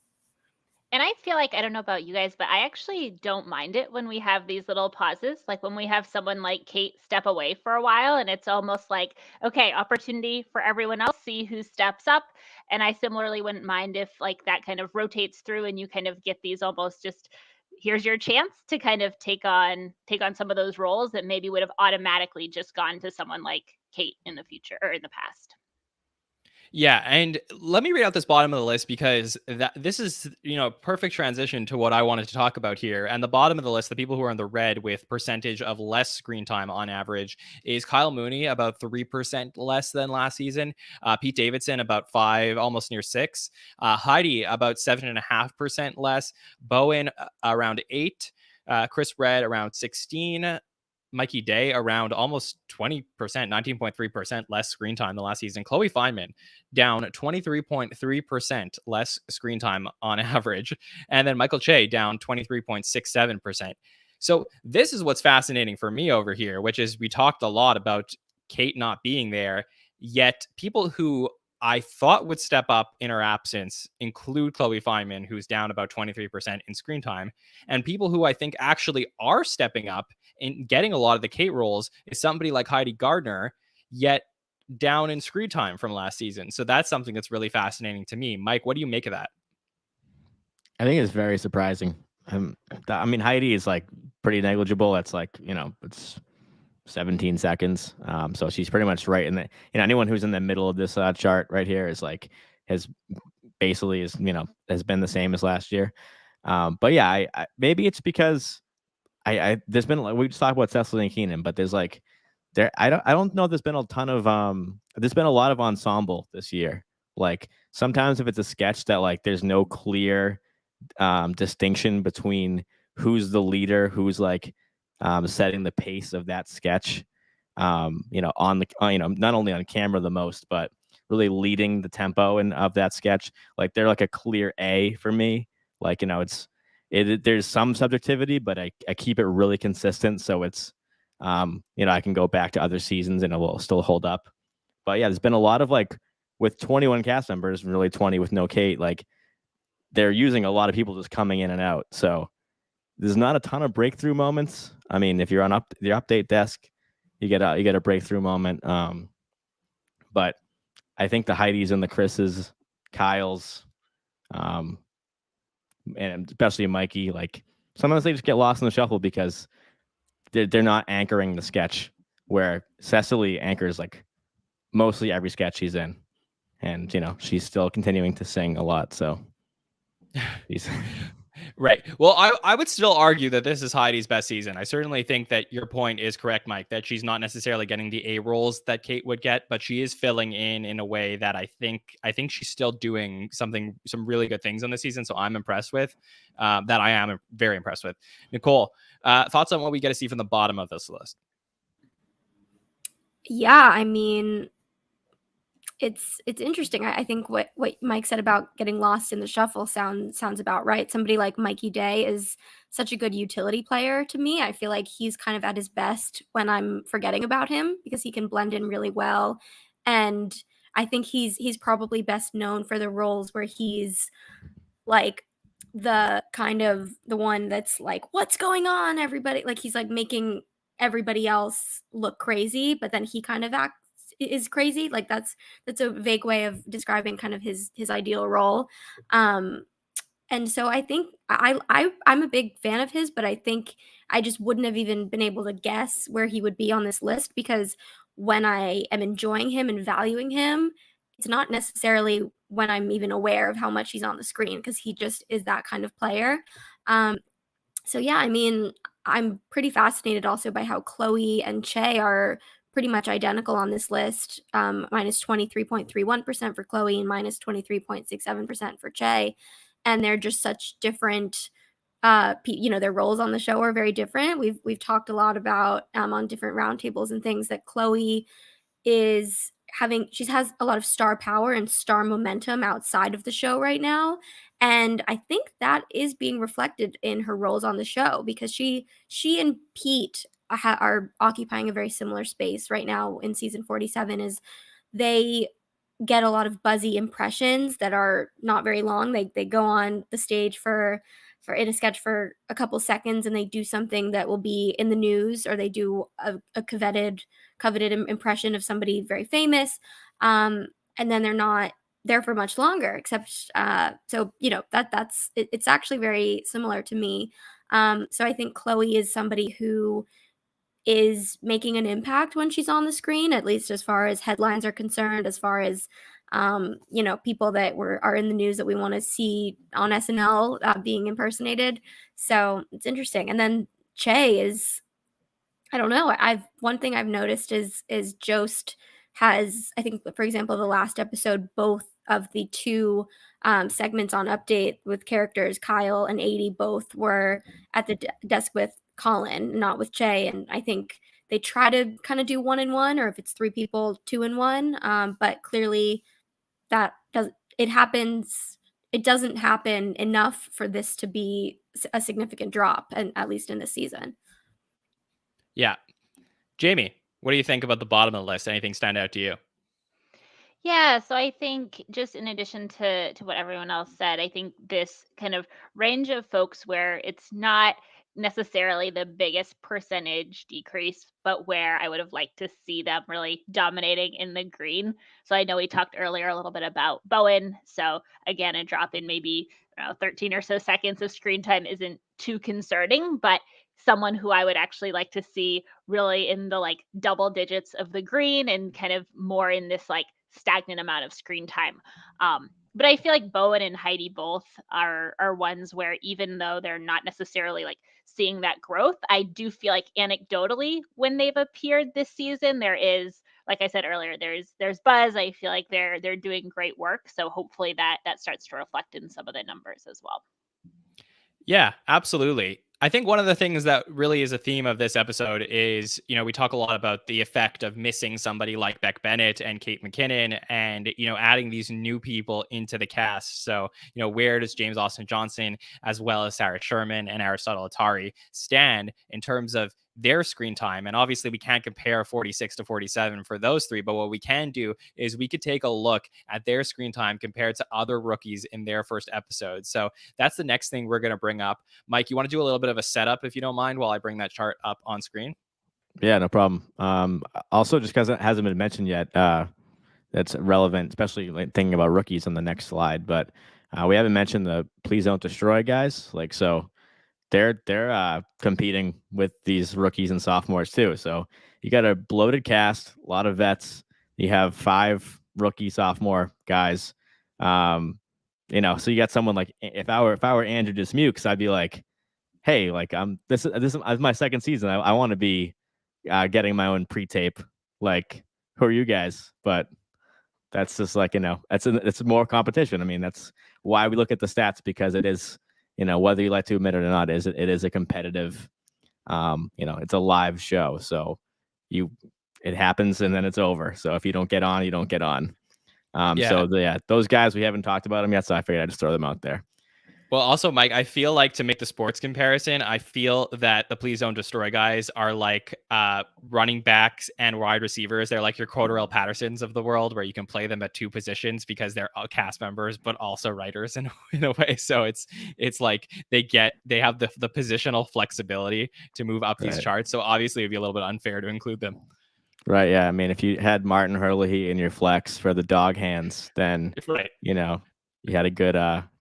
And I feel like, I don't know about you guys, but I actually don't mind it when we have these little pauses, like when we have someone like Kate step away for a while, and it's almost like, okay, opportunity for everyone else, see who steps up. And I similarly wouldn't mind if like that kind of rotates through and you kind of get these almost just, here's your chance to kind of take on some of those roles that maybe would have automatically just gone to someone like Kate in the future or in the past. Yeah, and let me read out this bottom of the list, because this is, perfect transition to what I wanted to talk about here. And the bottom of the list, the people who are in the red with percentage of less screen time on average, is Kyle Mooney, about 3% less than last season. Pete Davidson, about 5, almost near 6. Heidi, about 7.5% less. Bowen, around 8. Chris Redd, around 16. Mikey Day, around almost 20%, 19.3% less screen time than last season. Chloe Fineman, down 23.3% less screen time on average. And then Michael Che, down 23.67%. So this is what's fascinating for me over here, which is we talked a lot about Kate not being there, yet people who I thought would step up in her absence include Chloe Fineman, who's down about 23% in screen time. And people who I think actually are stepping up and getting a lot of the Kate roles is somebody like Heidi Gardner, yet down in screen time from last season. So that's something that's really fascinating to me. Mike, what do you make of that? I think it's very surprising. I mean, Heidi is like pretty negligible. That's like, it's 17 seconds. So she's pretty much right in the, anyone who's in the middle of this chart right here is like, has basically has been the same as last year. But yeah, I maybe it's because I there's been we just talked about Cecily and Keenan, but there's like I don't know if there's been a ton of there's been a lot of ensemble this year. Like sometimes if it's a sketch that like there's no clear distinction between who's the leader, who's like setting the pace of that sketch, on the not only on camera the most, but really leading the tempo and of that sketch. Like they're like a clear A for me. Like there's some subjectivity, but I keep it really consistent, so it's I can go back to other seasons and it will still hold up. But yeah, there's been a lot of like with 21 cast members, really 20 with no Kate, like they're using a lot of people just coming in and out. So there's not a ton of breakthrough moments. I mean, if you're on the update desk, you get a breakthrough moment. But I think the Heidi's and the Chris's, Kyle's, and especially Mikey, like sometimes they just get lost in the shuffle because they're not anchoring the sketch, where Cecily anchors like mostly every sketch she's in, and she's still continuing to sing a lot. So she's Right. Well, I would still argue that this is Heidi's best season. I certainly think that your point is correct, Mike, that she's not necessarily getting the A roles that Kate would get, but she is filling in a way that I think she's still doing some really good things on the season. So I'm impressed with that. I am very impressed with. Nicole, thoughts on what we get to see from the bottom of this list? Yeah, I mean, it's interesting. I think what Mike said about getting lost in the shuffle sounds about right. Somebody like Mikey Day is such a good utility player to me. I feel like he's kind of at his best when I'm forgetting about him because he can blend in really well. And I think he's probably best known for the roles where he's like the kind of the one that's like, what's going on, everybody? Like he's like making everybody else look crazy, but then he kind of is crazy. Like that's a vague way of describing kind of his ideal role. And so I think I'm a big fan of his, but I think I just wouldn't have even been able to guess where he would be on this list because when I am enjoying him and valuing him, it's not necessarily when I'm even aware of how much he's on the screen because he just is that kind of player. Um, so yeah, I mean, I'm pretty fascinated also by how Chloe and Che are pretty much identical on this list. Minus 23.31% for Chloe and minus 23.67% for Che. And they're just such different their roles on the show are very different. We've talked a lot about on different roundtables and things that Chloe she has a lot of star power and star momentum outside of the show right now, and I think that is being reflected in her roles on the show because she and Pete are occupying a very similar space right now in season 47. Is they get a lot of buzzy impressions that are not very long. They go on the stage for in a sketch for a couple seconds and they do something that will be in the news, or they do a coveted impression of somebody very famous, and then they're not there for much longer. Except it's actually very similar to me. So I think Chloe is somebody who is making an impact when she's on the screen, at least as far as headlines are concerned, as far as people that are in the news that we want to see on SNL being impersonated. So it's interesting. And then Che is, I don't know. One thing I've noticed is Jost has, I think, for example, the last episode, both of the two segments on Update with characters, Kyle and 80, both were at the desk with Colin, not with Che. And I think they try to kind of do 1 and 1, or if it's 3 people, 2 and 1. But clearly it happens. It doesn't happen enough for this to be a significant drop, and at least in this season. Yeah. Jamie, what do you think about the bottom of the list? Anything stand out to you? Yeah, so I think just in addition to what everyone else said, I think this kind of range of folks where it's not necessarily the biggest percentage decrease, but where I would have liked to see them really dominating in the green. So I know we talked earlier a little bit about Bowen. So again, a drop in maybe 13 or so seconds of screen time isn't too concerning, but someone who I would actually like to see really in the like double digits of the green and kind of more in this like stagnant amount of screen time. But I feel like Bowen and Heidi both are ones where even though they're not necessarily like seeing that growth, I do feel like anecdotally when they've appeared this season, there is, like I said earlier, there's buzz. I feel like they're doing great work. So hopefully that starts to reflect in some of the numbers as well. Yeah, absolutely. I think one of the things that really is a theme of this episode is, we talk a lot about the effect of missing somebody like Beck Bennett and Kate McKinnon and, adding these new people into the cast. So, where does James Austin Johnson, as well as Sarah Sherman and Aristotle Atari, stand in terms of their screen time? And obviously we can't compare 46 to 47 for those three, but what we can do is we could take a look at their screen time compared to other rookies in their first episode. So that's the next thing we're going to bring up. Mike, you want to do a little bit of a setup, if you don't mind, while I bring that chart up on screen? Yeah, no problem. Also, just because it hasn't been mentioned yet, that's relevant, especially like thinking about rookies on the next slide. But we haven't mentioned the Please Don't Destroy guys. Like, so they're competing with these rookies and sophomores too. So you got a bloated cast, a lot of vets. You have 5 rookie sophomore guys. So you got someone like, if I were Andrew Dismukes, I'd be like, hey, like this is my second season. I want to be getting my own pre-tape. Like, who are you guys? But that's just like, it's more competition. I mean, that's why we look at the stats, because it is, whether you like to admit it or not, it is a competitive, it's a live show. So it happens and then it's over. So if you don't get on, you don't get on. So those guys, we haven't talked about them yet. So I figured I'd just throw them out there. Well, also, Mike, I feel like, to make the sports comparison, I feel that the Please Don't Destroy guys are like running backs and wide receivers. They're like your Cordarrelle Pattersons of the world, where you can play them at 2 positions because they're cast members, but also writers in a way. So it's like they have the positional flexibility to move up these charts. So obviously it'd be a little bit unfair to include them. Right. Yeah. I mean, if you had Martin Hurley in your flex for the dog hands, then, you had a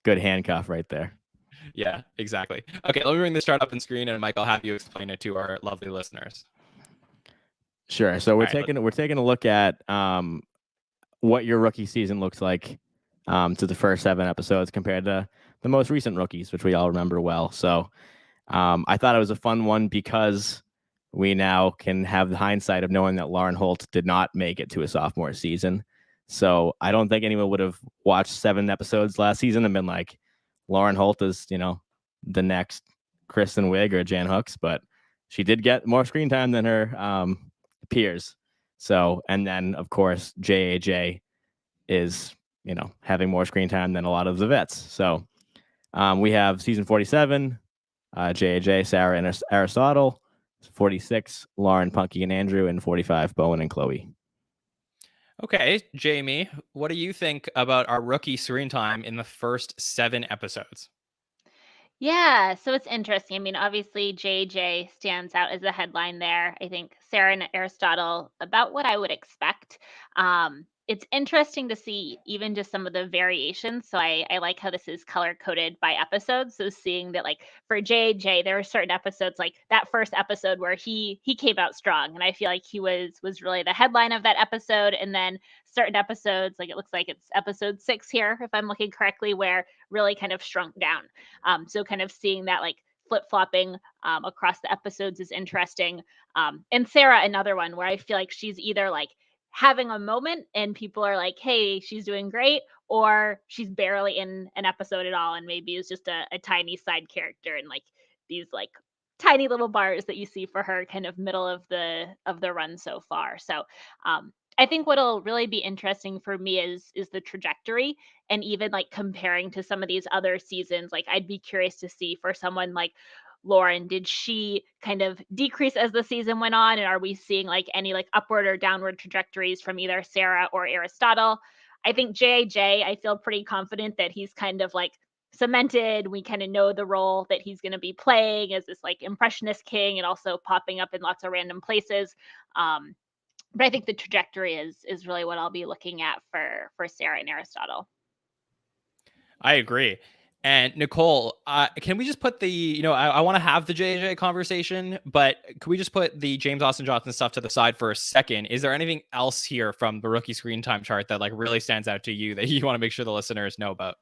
good handcuff right there. Yeah, exactly. Okay, let me bring this chart up on screen, and Mike, I'll have you explain it to our lovely listeners. Sure. So we're taking a look at what your rookie season looks like to the first 7 episodes compared to the most recent rookies, which we all remember well. So I thought it was a fun one because we now can have the hindsight of knowing that Lauren Holt did not make it to a sophomore season. So I don't think anyone would have watched 7 episodes last season and been like, Lauren Holt is, the next Kristen Wiig or Jan Hooks, but she did get more screen time than her peers. So, and then of course, JAJ is, having more screen time than a lot of the vets. So we have season 47, JAJ, Sarah, and Aristotle, 46, Lauren, Punky, and Andrew, and 45, Bowen and Chloe. Okay, Jamie, what do you think about our rookie screen time in the first 7 episodes? Yeah, so it's interesting. I mean, obviously JJ stands out as a headline there. I think Sarah and Aristotle, about what I would expect. It's interesting to see even just some of the variations. So I like how this is color coded by episodes. So seeing that, like for JJ, there were certain episodes, like that first episode where he came out strong, and I feel like he was really the headline of that episode. And then certain episodes, like it looks like it's episode 6 here, if I'm looking correctly, where really kind of shrunk down. So kind of seeing that like flip-flopping across the episodes is interesting. And Sarah, another one where I feel like she's either like having a moment and people are like, hey, she's doing great, or she's barely in an episode at all and maybe is just a tiny side character in like these like tiny little bars that you see for her kind of middle of the run so far. So I think what'll really be interesting for me is the trajectory, and even like comparing to some of these other seasons. Like I'd be curious to see for someone like Lauren, did she kind of decrease as the season went on? And are we seeing like any like upward or downward trajectories from either Sarah or Aristotle? I think JJ, I feel pretty confident that he's kind of like cemented. We kind of know the role that he's going to be playing as this like impressionist king and also popping up in lots of random places. But I think the trajectory is really what I'll be looking at for Sarah and Aristotle. I agree. And Nicole, can we just put the, I want to have the JJ conversation, but could we just put the James Austin Johnson stuff to the side for a second? Is there anything else here from the rookie screen time chart that like really stands out to you that you want to make sure the listeners know about?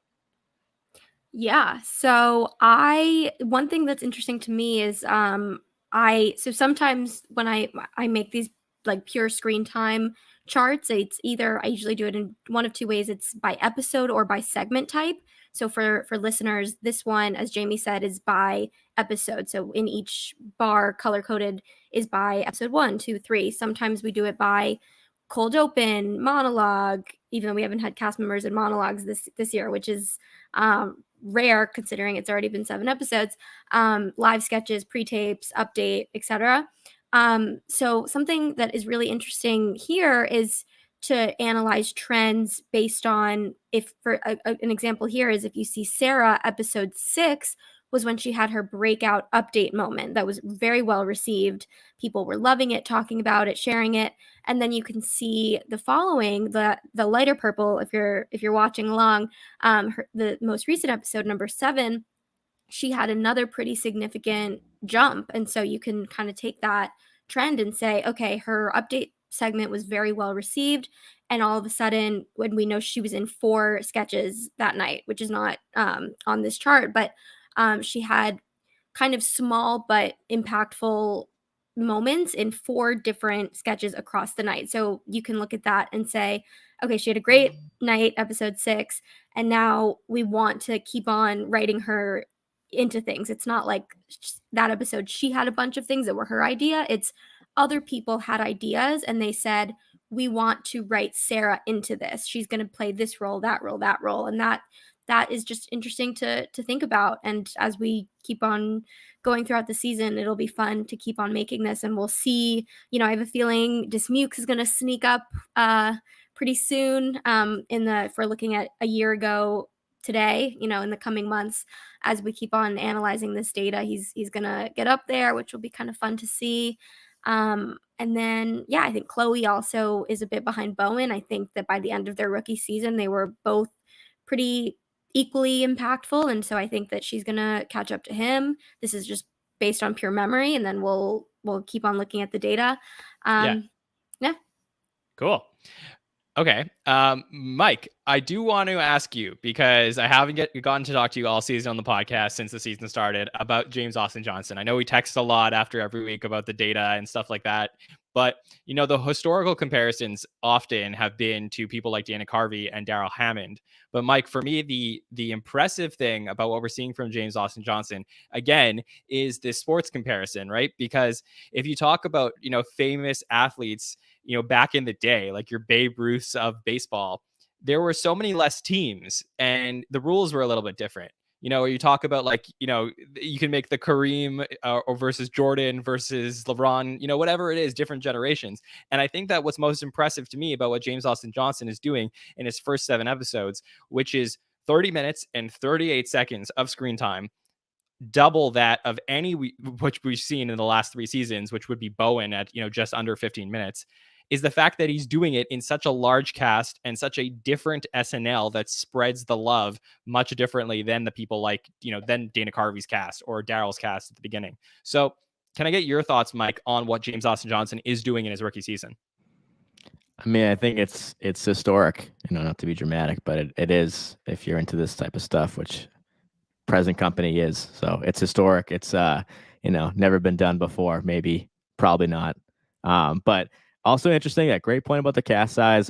Yeah. So one thing that's interesting to me is so sometimes when I make these like pure screen time charts, it's either I usually do it in one of two ways. It's by episode or by segment type. So for listeners, this one, as Jamie said, is by episode. So in each bar color coded is by episode 1, 2, 3. Sometimes we do it by cold open, monologue, even though we haven't had cast members in monologues this year, which is rare considering it's already been 7 episodes, live sketches, pre-tapes, update, etc. So something that is really interesting here is to analyze trends based on, if for an example here is if you see Sarah, episode 6 was when she had her breakout update moment that was very well received. People were loving it, talking about it, sharing it. And then you can see the following, the lighter purple, if you're watching along, the most recent episode, number 7, she had another pretty significant jump. And so you can kind of take that trend and say, okay, her update segment was very well received. And all of a sudden, when we know she was in 4 sketches that night, which is not on this chart, but she had kind of small but impactful moments in 4 different sketches across the night. So you can look at that and say, okay, she had a great night, episode 6, and now we want to keep on writing her into things. It's not like that episode she had a bunch of things that were her idea. It's other people had ideas and they said, we want to write Sarah into this. She's going to play this role, that role, that role. And that is just interesting to think about. And as we keep on going throughout the season, it'll be fun to keep on making this. And we'll see, I have a feeling Dismukes is going to sneak up pretty soon if we're looking at a year ago today, in the coming months, as we keep on analyzing this data, he's going to get up there, which will be kind of fun to see. And then, I think Chloe also is a bit behind Bowen. I think that by the end of their rookie season, they were both pretty equally impactful. And so I think that she's going to catch up to him. This is just based on pure memory. And then we'll keep on looking at the data. Yeah. Cool. Okay. Mike, I do want to ask you, because I haven't gotten to talk to you all season on the podcast since the season started, about James Austin Johnson. I know we text a lot after every week about the data and stuff like that. But, the historical comparisons often have been to people like Dana Carvey and Daryl Hammond. But Mike, for me, the impressive thing about what we're seeing from James Austin Johnson, again, is this sports comparison, right? Because if you talk about, famous athletes, back in the day, like your Babe Ruths of baseball, there were so many less teams and the rules were a little bit different. You talk about you can make the Kareem or versus Jordan versus LeBron, whatever it is, different generations. And I think that what's most impressive to me about what James Austin Johnson is doing in his first 7 episodes, which is 30 minutes and 38 seconds of screen time, double that of which we've seen in the last 3 seasons, which would be Bowen at, just under 15 minutes. Is the fact that he's doing it in such a large cast and such a different SNL that spreads the love much differently than the people like, than Dana Carvey's cast or Daryl's cast at the beginning. So can I get your thoughts, Mike, on what James Austin Johnson is doing in his rookie season? I mean, I think it's historic, not to be dramatic, but it is, if you're into this type of stuff, which present company is. So it's historic. It's, never been done before, maybe, probably not. But also interesting, that great point about the cast size.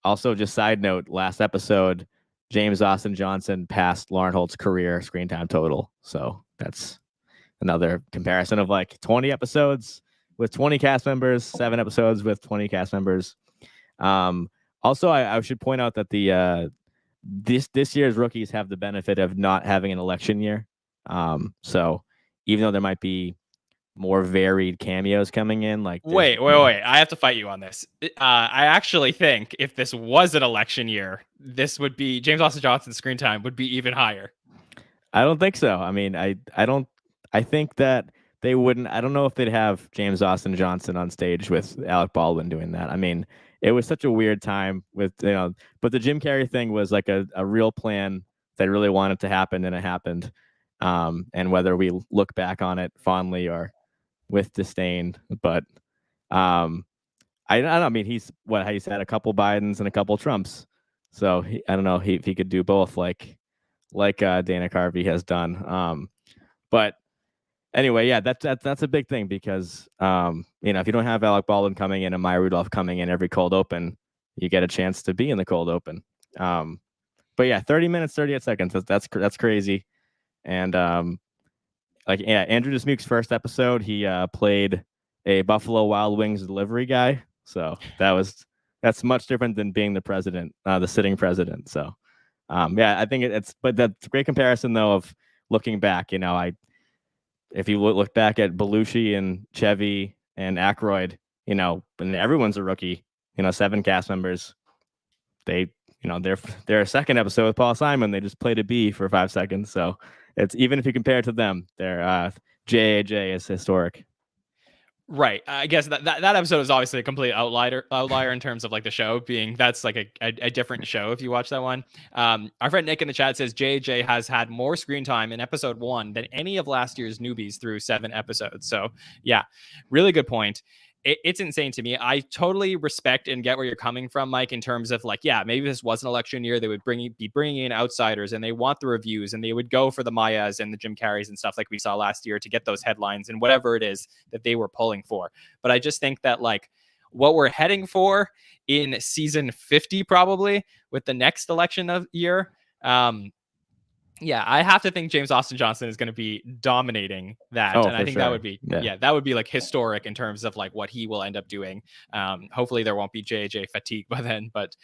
Also, just side note, last episode, James Austin Johnson passed Lauren Holt's career screen time total. So that's another comparison of 20 episodes with 20 cast members, 7 episodes with 20 cast members. Also, I should point out that this year's rookies have the benefit of not having an election year. So even though there might be more varied cameos coming in, wait, I have to fight you on this. I actually think if this was an election year, this would be James Austin Johnson's screen time would be even higher. I don't think so. I mean, I think that they wouldn't. I don't know if they'd have James Austin Johnson on stage with Alec Baldwin doing that. I mean, it was such a weird time with, but the Jim Carrey thing was like a real plan they really wanted to happen and it happened. And whether we look back on it fondly or with disdain, but I don't know. I mean, he's how you said, a couple Bidens and a couple Trumps. So I don't know if he could do both like Dana Carvey has done. But anyway, yeah, that's a big thing because if you don't have Alec Baldwin coming in and Maya Rudolph coming in every cold open, you get a chance to be in the cold open. But yeah, 30 minutes, 38 seconds. That's crazy. And Andrew Dismuke's first episode, he played a Buffalo Wild Wings delivery guy. So that's much different than being the president, the sitting president. So I think but that's a great comparison though of looking back. If you look back at Belushi and Chevy and Aykroyd, and everyone's a rookie, 7 cast members, their second episode with Paul Simon, they just played a B for 5 seconds. So it's, even if you compare it to them, their JAJ is historic. Right. I guess that episode is obviously a complete outlier in terms of like the show being, that's like a different show if you watch that one. Our friend Nick in the chat says JJ has had more screen time in episode 1 than any of last year's newbies through 7 episodes. So yeah, really good point. It's insane to me. I totally respect and get where you're coming from, Mike, in terms of like, yeah, maybe this was an election year. They would be bringing in outsiders and they want the reviews and they would go for the Mayas and the Jim Carreys and stuff like we saw last year to get those headlines and whatever it is that they were pulling for. But I just think that like what we're heading for in season 50, probably with the next election of year, yeah, I have to think James Austin Johnson is going to be dominating that. And I think sure. that would be, that would be like historic in terms of like what he will end up doing. Hopefully there won't be JJ fatigue by then, but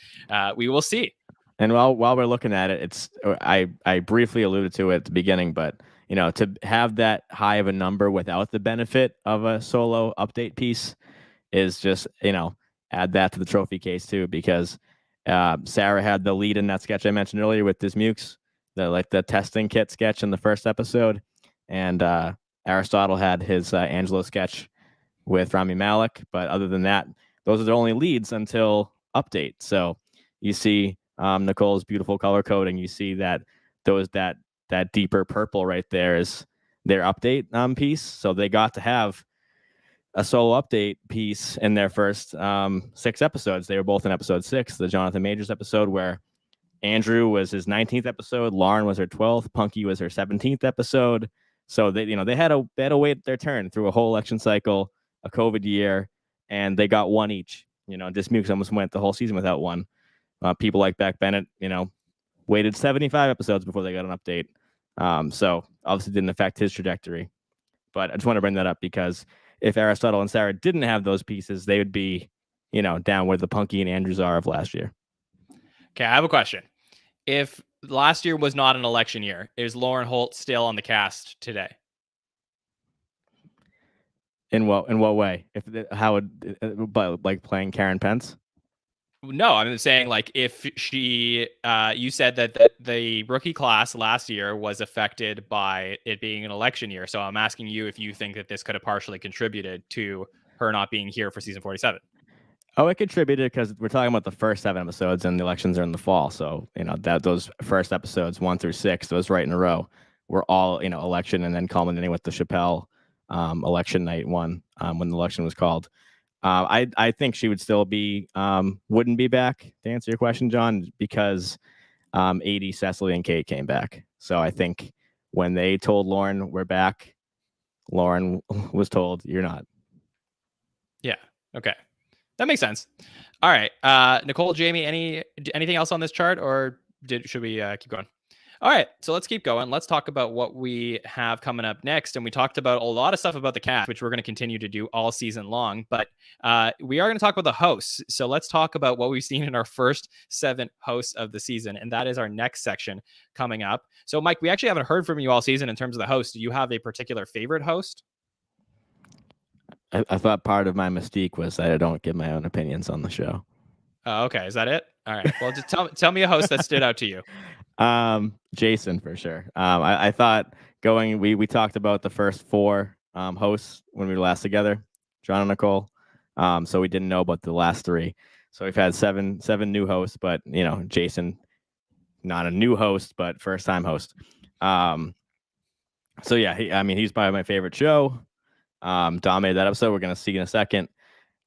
we will see. And while we're looking at it, I briefly alluded to it at the beginning, but to have that high of a number without the benefit of a solo update piece is just, add that to the trophy case too, because Sarah had the lead in that sketch I mentioned earlier with Dismukes. The testing kit sketch in the first episode, and Aristotle had his Angelo sketch with Rami Malek. But other than that, those are the only leads until update. So you see Nicole's beautiful color coding. You see that deeper purple right there is their update piece. So they got to have a solo update piece in their first 6 episodes. They were both in episode 6, the Jonathan Majors episode, where Andrew was his 19th episode. Lauren was her 12th. Punky was her 17th episode. So they had to wait their turn through a whole election cycle, a COVID year, and they got one each. Dismukes almost went the whole season without one. People like Beck Bennett, waited 75 episodes before they got an update. So obviously didn't affect his trajectory. But I just want to bring that up because if Aristotle and Sarah didn't have those pieces, they would be, down where the Punky and Andrews are of last year. Okay, I have a question. If last year was not an election year, is Lauren Holt still on the cast today? In what way? But like playing Karen Pence? No, I'm saying like if she, you said that the rookie class last year was affected by it being an election year. So I'm asking you if you think that this could have partially contributed to her not being here for season 47. Oh, it contributed because we're talking about the first 7 episodes and the elections are in the fall. So, those first episodes, 1 through 6, those right in a row, were all, election and then culminating with the Chappelle election night one when the election was called. I think she would still be, wouldn't be back, to answer your question, John, because Adie, Cecily, and Kate came back. So I think when they told Lauren we're back, Lauren was told you're not. Yeah. Okay. That makes sense. All right. Nicole, Jamie, anything else on this chart, or should we keep going? All right. So let's keep going. Let's talk about what we have coming up next. And we talked about a lot of stuff about the cast, which we're going to continue to do all season long. But we are going to talk about the hosts. So let's talk about what we've seen in our first 7 hosts of the season. And that is our next section coming up. So, Mike, we actually haven't heard from you all season in terms of the host. Do you have a particular favorite host? I thought part of my mystique was that I don't give my own opinions on the show. Oh, okay. Is that it? All right. Well, just tell me a host that stood out to you. Jason, for sure. I thought we talked about the first 4 hosts when we were last together, John and Nicole. So we didn't know about the last 3. So we've had seven new hosts, but Jason not a new host, but first time host. So yeah, he's probably my favorite show. Dom made that episode. We're gonna see in a second.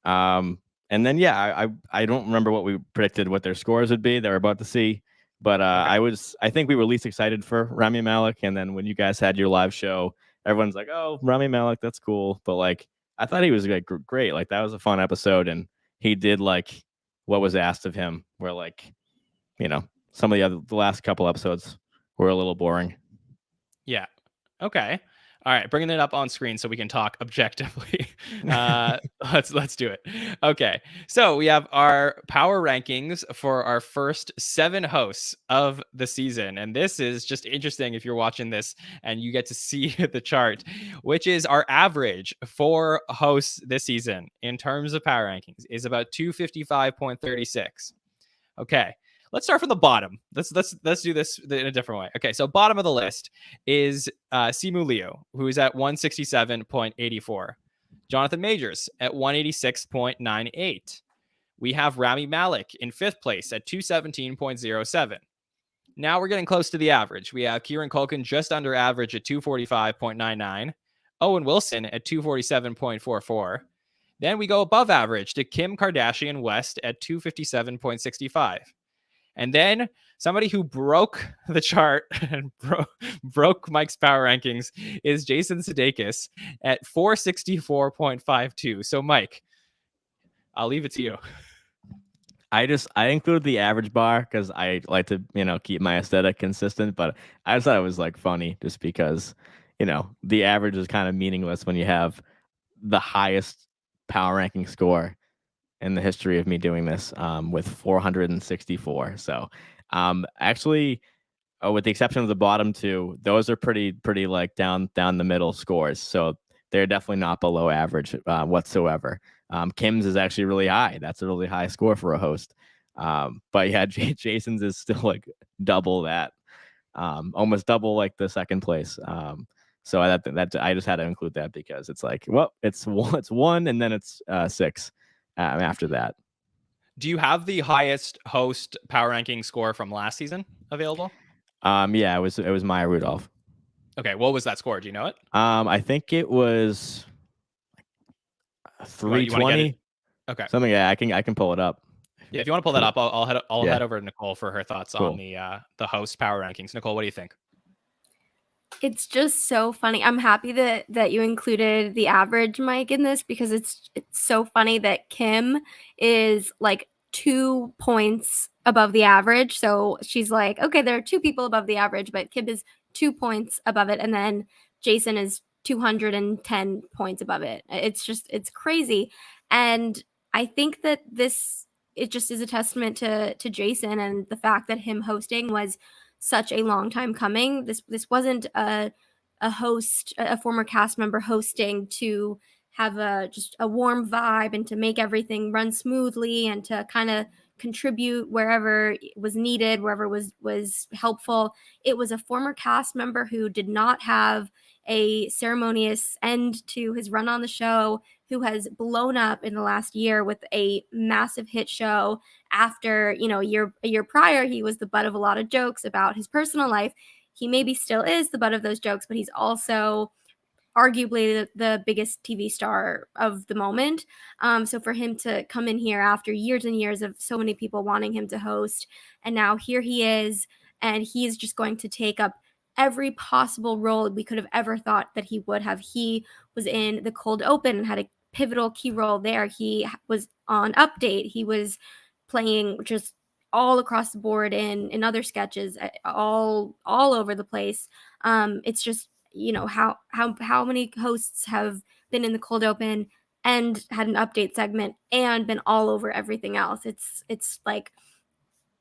And then I don't remember what we predicted what their scores would be that we're about to see, but I think we were least excited for Rami Malek, and then when you guys had your live show, everyone's like, oh, Rami Malek, that's cool, but like I thought he was like great, like that was a fun episode, and he did like what was asked of him, where like some of the last couple episodes were a little boring. Yeah. Okay. All right, bringing it up on screen so we can talk objectively. Let's do it. Okay, so we have our power rankings for our first 7 hosts of the season, and this is just interesting if you're watching this and you get to see the chart, which is our average for hosts this season in terms of power rankings is about 255.36. Okay. Let's start from the bottom. Let's do this in a different way. Okay, so bottom of the list is Simu Liu, who is at 167.84. Jonathan Majors at 186.98. We have Rami Malek in 5th place at 217.07. Now we're getting close to the average. We have Kieran Culkin just under average at 245.99. Owen Wilson at 247.44. Then we go above average to Kim Kardashian West at 257.65. And then somebody who broke the chart and broke Mike's power rankings is Jason Sudeikis at 464.52. So, Mike, I'll leave it to you. I included the average bar because I like to, keep my aesthetic consistent. But I just thought it was like funny just because, the average is kind of meaningless when you have the highest power ranking score in the history of me doing this, with 464. So actually, with the exception of the bottom 2, those are pretty like down the middle scores. So they're definitely not below average whatsoever. Kim's is actually really high. That's a really high score for a host. But yeah, Jason's is still like double that, almost double like the second place. So that I just had to include that because it's like, well, it's 1 and then it's 6. After that. Do you have the highest host power ranking score from last season available? Yeah, it was Maya Rudolph. Okay, what was that score? Do you know it? I think it was 320. Okay, something. Yeah, I can pull it up. Yeah, if you want to pull that up, I'll head over to Nicole for her thoughts Cool. on the host power rankings. Nicole, what do you think? It's just so funny. I'm happy that you included the average, Mike, in this because it's so funny that Kim is like 2 points above the average. So she's like, okay, there are 2 people above the average, but Kim is 2 points above it, and then Jason is 210 points above it. It's crazy, and I think that it just is a testament to Jason and the fact that him hosting was such a long time coming. This wasn't a host, a former cast member hosting to have just a warm vibe and to make everything run smoothly and to kind of contribute wherever was needed, wherever was helpful. It was a former cast member who did not have a ceremonious end to his run on the show, who has blown up in the last year with a massive hit show. After, a year prior, he was the butt of a lot of jokes about his personal life. He maybe still is the butt of those jokes, but he's also arguably the biggest TV star of the moment. So for him to come in here after years and years of so many people wanting him to host, and now here he is, and he is just going to take up every possible role we could have ever thought that he would have. He was in the cold open and had a pivotal key role there. He was on Update. He was playing just all across the board in other sketches, all over the place. It's just, how many hosts have been in the cold open and had an Update segment and been all over everything else. It's like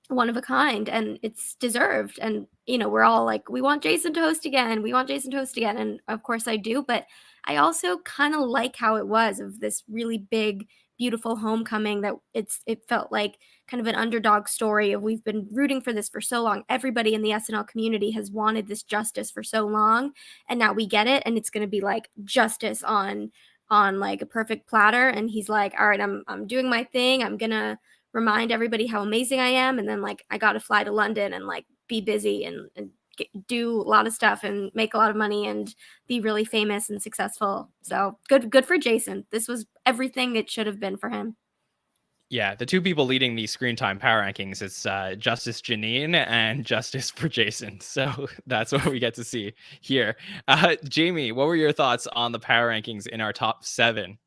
one of a kind, and it's deserved. And we're all like, we want Jason to host again, and of course I do, but I also kind of like how it was of this really big, beautiful homecoming, that it felt like kind of an underdog story of, we've been rooting for this for so long. Everybody in the SNL community has wanted this justice for so long, and now we get it, and it's going to be like justice on like a perfect platter. And he's like, all right, I'm doing my thing, I'm gonna remind everybody how amazing I am, and then like I got to fly to London and like be busy and do a lot of stuff and make a lot of money and be really famous and successful. So good for Jason. This was everything it should have been for him. Yeah, the two people leading the screen time power rankings is Justice Janine and Justice for Jason. So that's what we get to see here. Jamie, what were your thoughts on the power rankings in our top 7?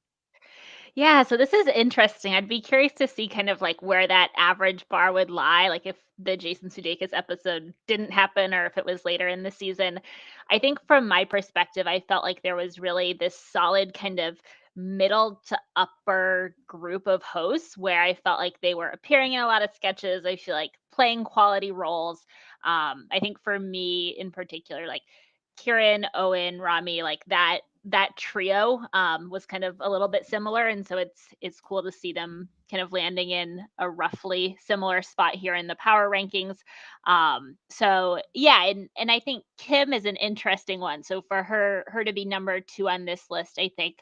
Yeah, so this is interesting. I'd be curious to see kind of like where that average bar would lie, like if the Jason Sudeikis episode didn't happen or if it was later in the season. I think from my perspective, I felt like there was really this solid kind of middle to upper group of hosts where I felt like they were appearing in a lot of sketches. I feel like playing quality roles. I think for me in particular, like Kieran, Owen, Rami, like that trio was kind of a little bit similar, and so it's cool to see them kind of landing in a roughly similar spot here in the power rankings. So yeah, and I think Kim is an interesting one. So for her to be number 2 on this list, I think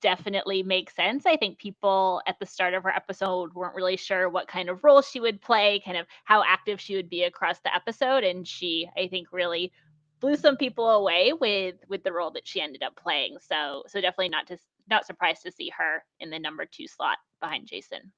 definitely makes sense. I think people at the start of her episode weren't really sure what kind of role she would play, kind of how active she would be across the episode, and she, I think, really blew some people away with the role that she ended up playing. So definitely not surprised to see her in the number 2 slot behind Jason.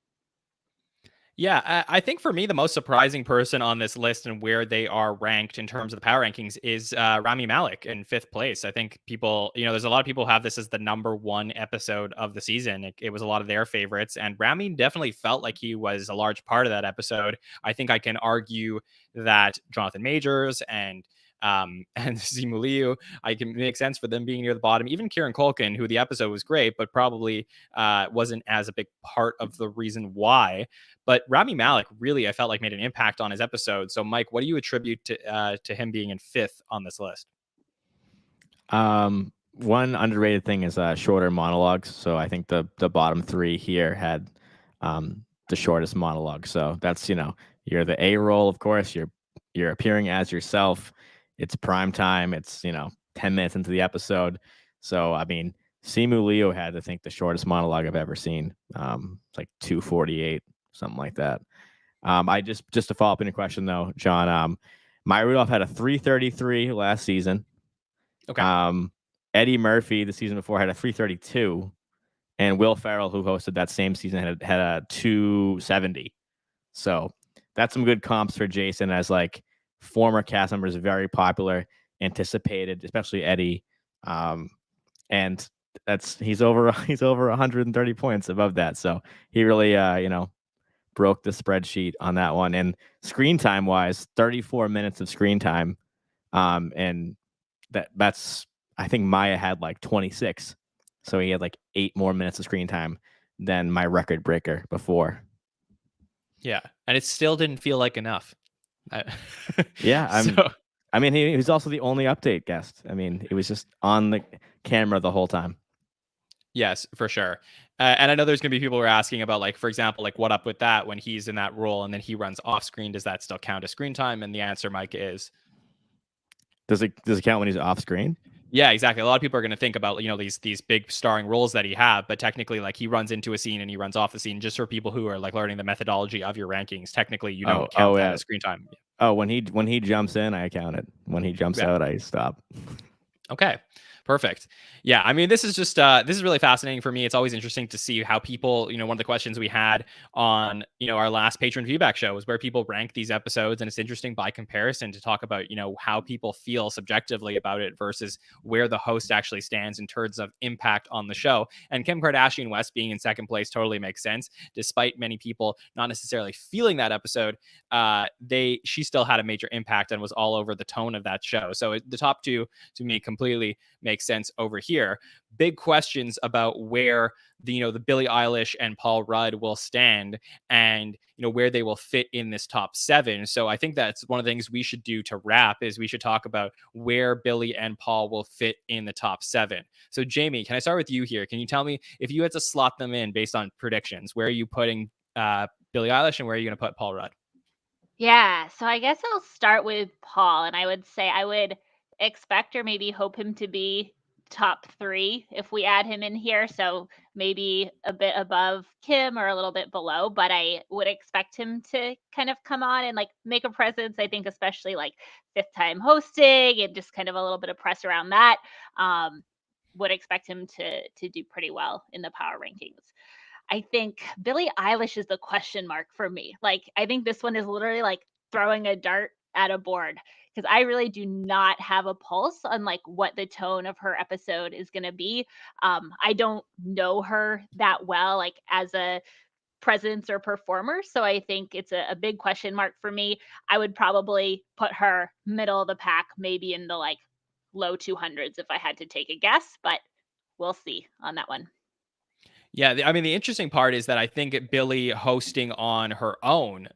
Yeah, I think for me, the most surprising person on this list and where they are ranked in terms of the power rankings is Rami Malek in 5th place. I think people, there's a lot of people who have this as the number 1 episode of the season. It was a lot of their favorites, and Rami definitely felt like he was a large part of that episode. I think I can argue that Jonathan Majors and Simu Liu, I can make sense for them being near the bottom. Even Kieran Culkin, who the episode was great, but probably wasn't as a big part of the reason why. But Rami Malek really, I felt like, made an impact on his episode. So, Mike, what do you attribute to him being in 5th on this list? One underrated thing is shorter monologues. So I think the bottom 3 here had the shortest monologue. So that's, you're the A role, of course. You're appearing as yourself. It's prime time. It's 10 minutes into the episode. So I mean, Simu Liu had, I think, the shortest monologue I've ever seen. It's like 2:48. Something like that. I just to follow up on your question though, John, Maya Rudolph had a 3:33 last season. Okay. Eddie Murphy the season before had a 3:32, and Will Ferrell, who hosted that same season, had a 2:70. So that's some good comps for Jason as like former cast members, very popular, anticipated, especially Eddie. And he's over 130 points above that. So he really broke the spreadsheet on that one. And screen time wise, 34 minutes of screen time. And that's, I think Maya had like 26. So he had like 8 more minutes of screen time than my record breaker before. Yeah. And it still didn't feel like enough. Yeah. He was also the only update guest. I mean, it was just on the camera the whole time. Yes, for sure. And I know there's going to be people who are asking about, like, for example, like what up with that when he's in that role and then he runs off screen? Does that still count as screen time? And the answer, Mike, is does it count when he's off screen? Yeah, exactly. A lot of people are going to think about, these big starring roles that he have, but technically, like, he runs into a scene and he runs off the scene. Just for people who are like learning the methodology of your rankings, technically you don't count that as screen time. Oh, when he jumps in, I count it. When he jumps out, I stop. Okay. Perfect. Yeah, I mean, this is just this is really fascinating for me. It's always interesting to see how people, one of the questions we had on, our last patron feedback show was where people rank these episodes, and it's interesting by comparison to talk about, how people feel subjectively about it versus where the host actually stands in terms of impact on the show. And Kim Kardashian West being in 2nd place totally makes sense, despite many people not necessarily feeling that episode. She still had a major impact and was all over the tone of that show. So the top 2 to me completely makes sense over here. Big questions about where the Billie Eilish and Paul Rudd will stand and where they will fit in this top 7. So I think that's one of the things we should do to wrap is we should talk about where Billie and Paul will fit in the top 7. So Jamie, can I start with you here? Can you tell me if you had to slot them in based on predictions, where are you putting Billie Eilish and where are you going to put Paul Rudd? Yeah, so I guess I'll start with Paul, and I would say I would expect or maybe hope him to be top 3 if we add him in here. So maybe a bit above Kim or a little bit below, but I would expect him to kind of come on and like make a presence. I think especially like 5th time hosting and just kind of a little bit of press around that. Would expect him to do pretty well in the power rankings. I think Billie Eilish is the question mark for me. Like, I think this one is literally like throwing a dart at a board because I really do not have a pulse on like what the tone of her episode is going to be. I don't know her that well, like as a presence or performer. So I think it's a big question mark for me. I would probably put her middle of the pack, maybe in the like low 200s if I had to take a guess, but we'll see on that one. Yeah, I mean, the interesting part is that I think Billie hosting on her own,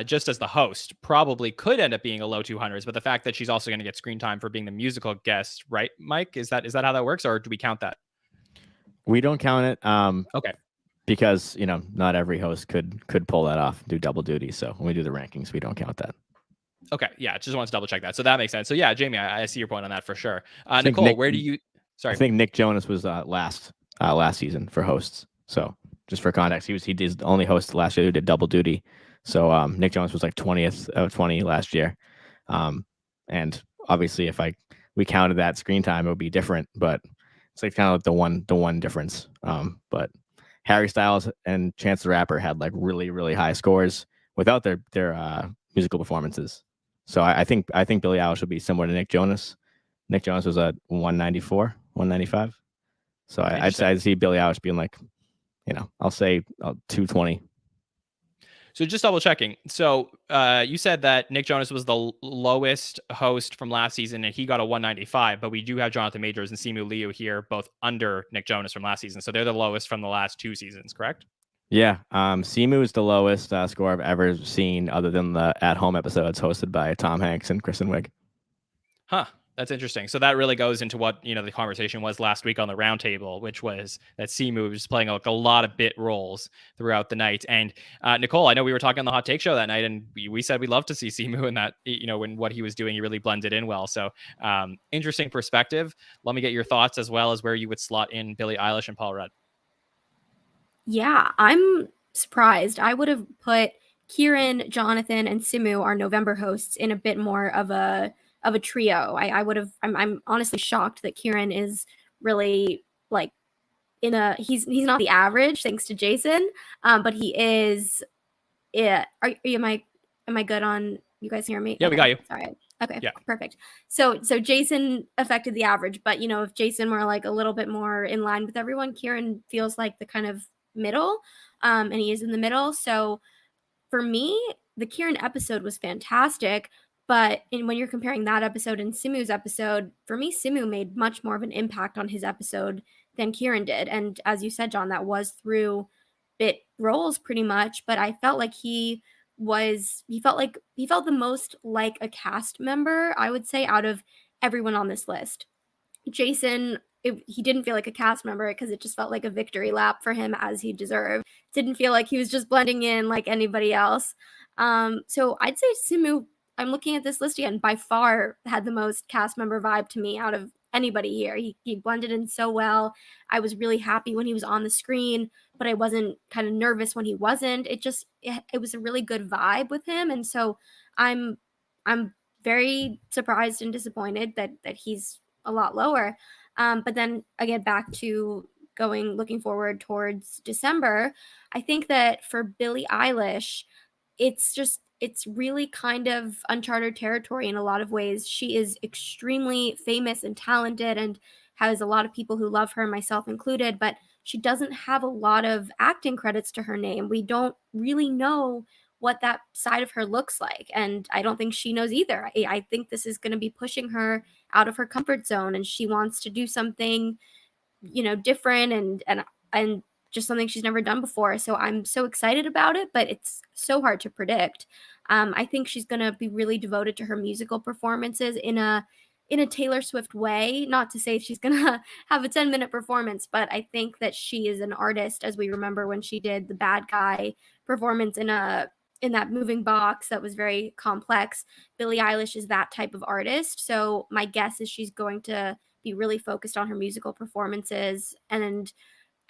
just as the host, probably could end up being a low 200s. But the fact that she's also going to get screen time for being the musical guest, right, Mike? Is that how that works, or do we count that? We don't count it. Okay. Because not every host could pull that off, do double duty. So when we do the rankings, we don't count that. Okay. Yeah, just want to double check that. So that makes sense. So yeah, Jamie, I see your point on that for sure. I think Nicole, where do you? Sorry, I think Nick Jonas was last season for hosts. So just for context, he did the only host last year who did double duty. So Nick Jonas was like 20th out of 20 last year. And obviously, if we counted that screen time, it would be different. But it's like kind of like the one difference. But Harry Styles and Chance the Rapper had like really, really high scores without their musical performances. So I think Billie Eilish will be similar to Nick Jonas. Nick Jonas was at 194, 195. So I'd see Billie Eilish being like, I'll say 220. So just double checking. So you said that Nick Jonas was the lowest host from last season and he got a 195, but we do have Jonathan Majors and Simu Liu here, both under Nick Jonas from last season. So they're the lowest from the last 2 seasons, correct? Yeah. Simu is the lowest score I've ever seen other than the at-home episodes hosted by Tom Hanks and Kristen Wiig. Huh. That's interesting. So that really goes into what, the conversation was last week on the roundtable, which was that Simu was playing like a lot of bit roles throughout the night. And Nicole, I know we were talking on the Hot Take Show that night, and we said we'd love to see Simu in that, when what he was doing, he really blended in well. So interesting perspective. Let me get your thoughts as well as where you would slot in Billie Eilish and Paul Rudd. Yeah, I'm surprised. I would have put Kieran, Jonathan, and Simu, our November hosts, in a bit more of a trio. I would have. I'm honestly shocked that Kieran is really like he's not the average, thanks to Jason, but he is. Yeah. Am I good on? You guys hear me? Yeah, okay. We got you. Sorry. Okay. Yeah. Perfect. So Jason affected the average, but if Jason were like a little bit more in line with everyone, Kieran feels like the kind of middle, and he is in the middle. So for me, the Kieran episode was fantastic. But when you're comparing that episode and Simu's episode, for me, Simu made much more of an impact on his episode than Kieran did. And as you said, John, that was through bit roles pretty much. But I felt like he felt the most like a cast member, I would say, out of everyone on this list. Jason, he didn't feel like a cast member because it just felt like a victory lap for him, as he deserved. Didn't feel like he was just blending in like anybody else. So I'd say Simu, I'm looking at this list again, by far had the most cast member vibe to me out of anybody here. He blended in so well. I was really happy when he was on the screen, but I wasn't kind of nervous when he wasn't. It was a really good vibe with him. And so I'm very surprised and disappointed that he's a lot lower. But then again, back to looking forward towards December, I think that for Billie Eilish, it's really kind of uncharted territory in a lot of ways. She is extremely famous and talented and has a lot of people who love her, myself included, but she doesn't have a lot of acting credits to her name. We don't really know what that side of her looks like, and I don't think she knows either. I think this is going to be pushing her out of her comfort zone, and she wants to do something, different and just something she's never done before. So I'm so excited about it, but it's so hard to predict. I think she's going to be really devoted to her musical performances in a Taylor Swift way. Not to say she's going to have a 10-minute performance, but I think that she is an artist, as we remember when she did the bad guy performance in that moving box that was very complex. Billie Eilish is that type of artist. So my guess is she's going to be really focused on her musical performances. And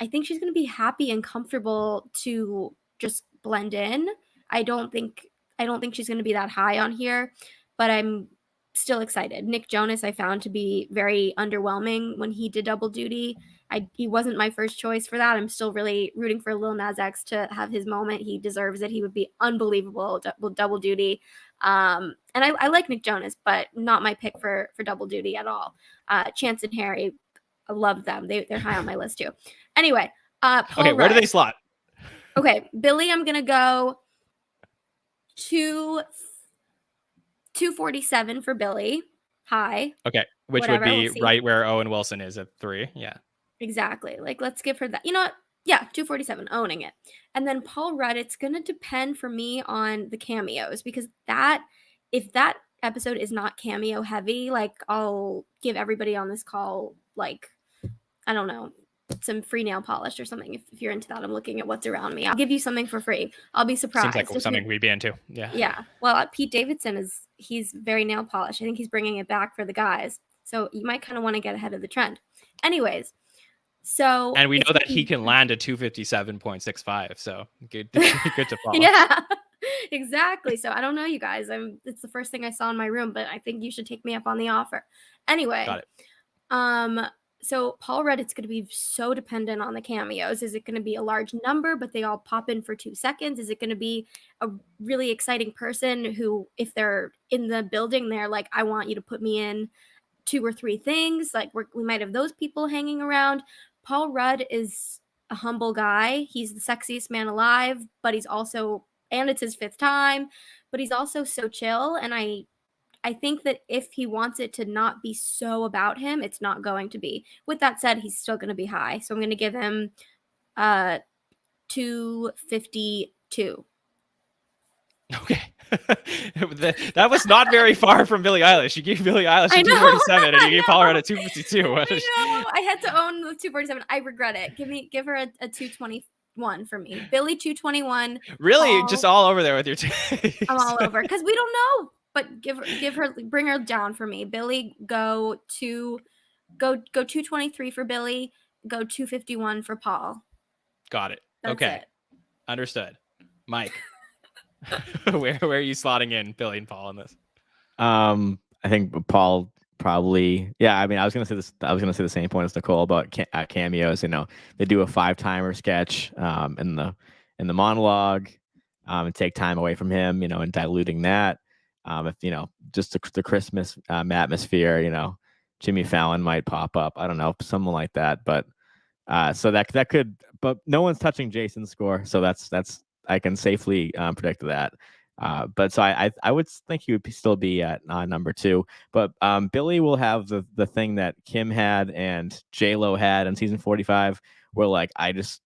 I think she's going to be happy and comfortable to just blend in. I don't think she's going to be that high on here, but I'm still excited. Nick Jonas I found to be very underwhelming when he did double duty. He wasn't my first choice for that. I'm still really rooting for Lil Nas X to have his moment. He deserves it. He would be unbelievable double duty. And I like Nick Jonas, but not my pick for double duty at all. Chance and Harry, I love them. They're high on my list too. Anyway, Paul Okay, where do Rudd. they slot? Okay, Billy, I'm gonna go 247 for Billy. High. Okay, which Whatever, would be we'll see. right where Owen Wilson is at 3. Yeah. Exactly. Like, let's give her that. You know what? Yeah, 247, owning it. And then Paul Rudd, it's going to depend for me on the cameos, because if that episode is not cameo heavy, like, I'll give everybody on this call, like, I don't know, some free nail polish or something. If you're into that, I'm looking at what's around me. I'll give you something for free. I'll be surprised. Seems like something we'd be into. Yeah. Yeah. Well, Pete Davidson he's very nail polished. I think he's bringing it back for the guys. So you might kind of want to get ahead of the trend. Anyways, so. And we know that he can land a 257.65. So good to follow. Yeah, exactly. So I don't know, you guys. It's the first thing I saw in my room, but I think you should take me up on the offer. Anyway. Got it. So Paul Rudd, it's going to be so dependent on the cameos. Is it going to be a large number, but they all pop in for 2 seconds? Is it going to be a really exciting person who, if they're in the building, they're like, I want you to put me in 2 or 3 things? Like, we might have those people hanging around. Paul Rudd is a humble guy. He's the sexiest man alive, but he's also, and it's his 5th time, but he's also so chill. And I think that if he wants it to not be so about him, it's not going to be. With that said, he's still going to be high. So I'm going to give him 252. Okay. That was not very far from Billie Eilish. You gave Billie Eilish a 247 and you gave Paul Rudd a 252. I know. I had to own the 247. I regret it. Give her a 221 for me. Billy 221. Really? Paul, Just all over there with your taste. I'm all over because we don't know. But bring her down for me. Billy, go 223 for Billy. Go 251 for Paul. Got it. That's okay. it. Understood. Mike, where are you slotting in Billy and Paul on this? I think Paul probably. Yeah, I mean, I was gonna say this. I was gonna say the same point as Nicole about cameos. You know, they do a 5-timer sketch in the monologue, and take time away from him. You know, and diluting that. If just the Christmas atmosphere, Jimmy Fallon might pop up. I don't know, someone like that. But so that could. But no one's touching Jason's score, so that's I can safely predict that. But so I would think he would still be at number 2. But Billy will have the thing that Kim had and J-Lo had in season 45, where like I just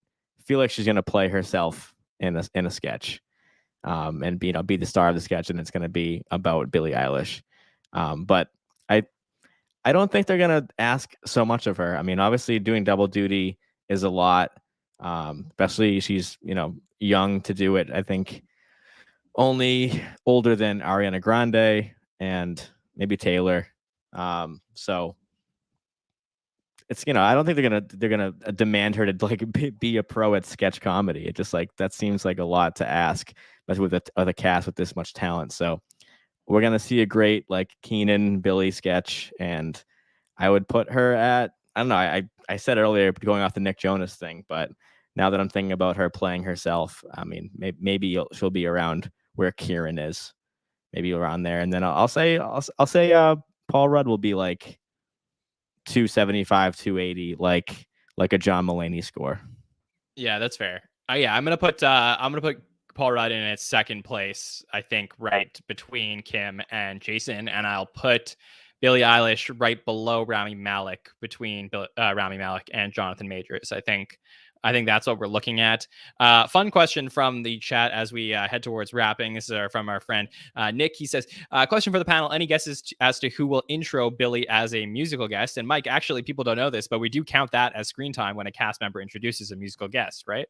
feel like she's gonna play herself in a sketch. And be the star of the sketch, and it's going to be about Billie Eilish. But I don't think they're going to ask so much of her. I mean, obviously doing double duty is a lot, especially she's young to do it. I think only older than Ariana Grande and maybe Taylor. So it's I don't think they're gonna demand her to like be a pro at sketch comedy. It just like that seems like a lot to ask, especially with a cast with this much talent. So we're gonna see a great like Keenan Billy sketch, and I would put her at, I don't know. I said earlier going off the Nick Jonas thing, but now that I'm thinking about her playing herself, I mean maybe she'll be around where Kieran is, maybe around there, and then I'll say Paul Rudd will be like 275, 280, like a John Mulaney score. Yeah, that's fair. Yeah, I'm gonna put Paul Rudd in its 2nd place. I think right between Kim and Jason, and I'll put Billie Eilish right below Rami Malek between Rami Malek and Jonathan Majors. I think that's what we're looking at. Fun question from the chat as we head towards wrapping. This is from our friend Nick. He says, question for the panel. Any guesses as to who will intro Billy as a musical guest? And Mike, actually, people don't know this, but we do count that as screen time when a cast member introduces a musical guest, right?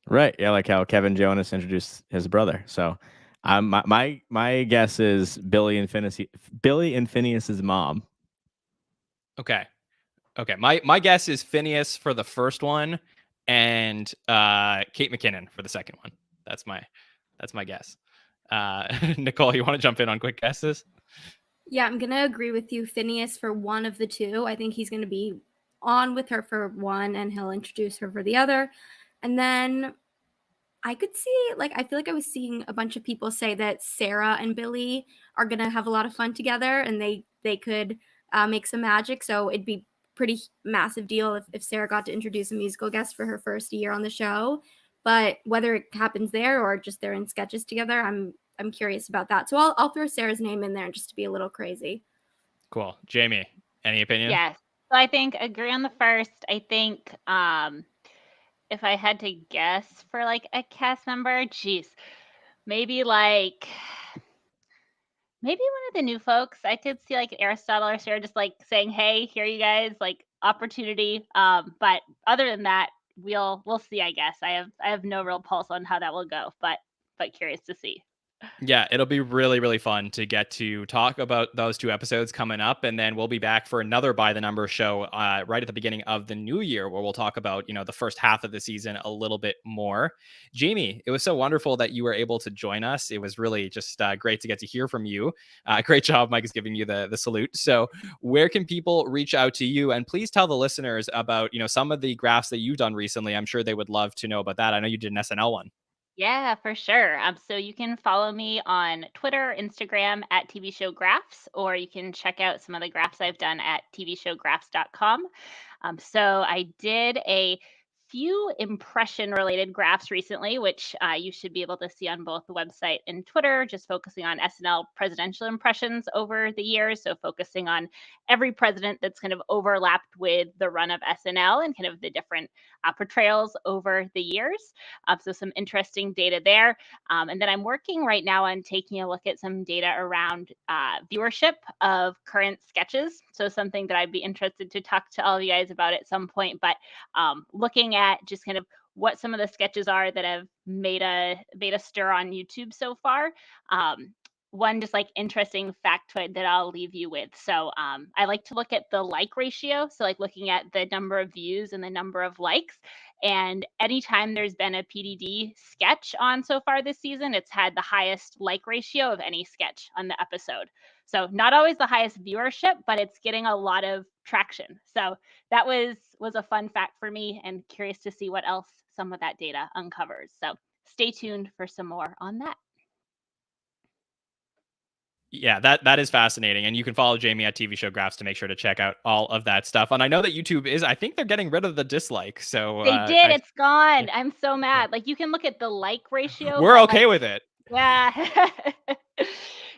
Right. Yeah, like how Kevin Jonas introduced his brother. So my guess is Billy and Phineas's mom. Okay. Okay, my guess is Phineas for the first one, and Kate McKinnon for the second one. That's my guess. Nicole, you want to jump in on quick guesses? Yeah, I'm gonna agree with you. Phineas for one of the two. I think he's gonna be on with her for one, and he'll introduce her for the other. And then I could see, like, I feel like I was seeing a bunch of people say that Sarah and Billy are gonna have a lot of fun together, and they could make some magic. So it'd be pretty massive deal if Sarah got to introduce a musical guest for her first year on the show. But whether it happens there or just they're in sketches together, I'm curious about that. So I'll throw Sarah's name in there just to be a little crazy. Cool. Jamie, any opinion? Yes. So I think agree on the first. I think if I had to guess for like a cast member, geez, maybe like maybe one of the new folks. I could see like Aristotle or Sarah just like saying, "Hey, here you guys, like opportunity." But other than that, we'll see. I guess I have no real pulse on how that will go, but curious to see. Yeah, it'll be really, really fun to get to talk about those two episodes coming up. And then we'll be back for another By the Numbers show right at the beginning of the new year, where we'll talk about, the first half of the season a little bit more. Jamie, it was so wonderful that you were able to join us. It was really just great to get to hear from you. Great job. Mike is giving you the salute. So where can people reach out to you? And please tell the listeners about, some of the graphs that you've done recently. I'm sure they would love to know about that. I know you did an SNL one. Yeah, for sure. So you can follow me on Twitter, Instagram at TV Show Graphs, or you can check out some of the graphs I've done at tvshowgraphs.com. So I did a few impression related graphs recently, which you should be able to see on both the website and Twitter, just focusing on SNL presidential impressions over the years. So focusing on every president that's kind of overlapped with the run of SNL and kind of the different portrayals over the years. So some interesting data there. And then I'm working right now on taking a look at some data around viewership of current sketches. So something that I'd be interested to talk to all of you guys about at some point, but looking at just kind of what some of the sketches are that have made a stir on YouTube so far. One just like interesting factoid that I'll leave you with. So I like to look at the like ratio. So like looking at the number of views and the number of likes. And anytime there's been a PDD sketch on so far this season, it's had the highest like ratio of any sketch on the episode. So not always the highest viewership, but it's getting a lot of traction. So that was a fun fact for me, and curious to see what else some of that data uncovers. So stay tuned for some more on that. Yeah, that is fascinating. And you can follow Jamie at TV Show Graphs to make sure to check out all of that stuff. And I know that YouTube I think they're getting rid of the dislike. So they did. It's gone. I'm so mad. Like you can look at the like ratio. We're okay with it. Yeah.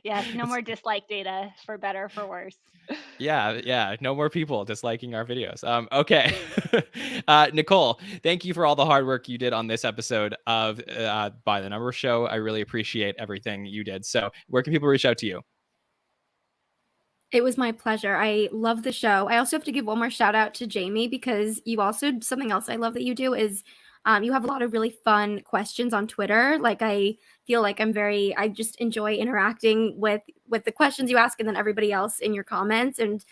Yes, no more dislike data, for better or for worse. Yeah. No more people disliking our videos. Okay. Nicole, thank you for all the hard work you did on this episode of By the Numbers show. I really appreciate everything you did. So where can people reach out to you? It was my pleasure. I love the show. I also have to give one more shout out to Jamie, because you also, something else I love that you do is you have a lot of really fun questions on Twitter. Like I feel like I just enjoy interacting with the questions you ask and then everybody else in your comments. And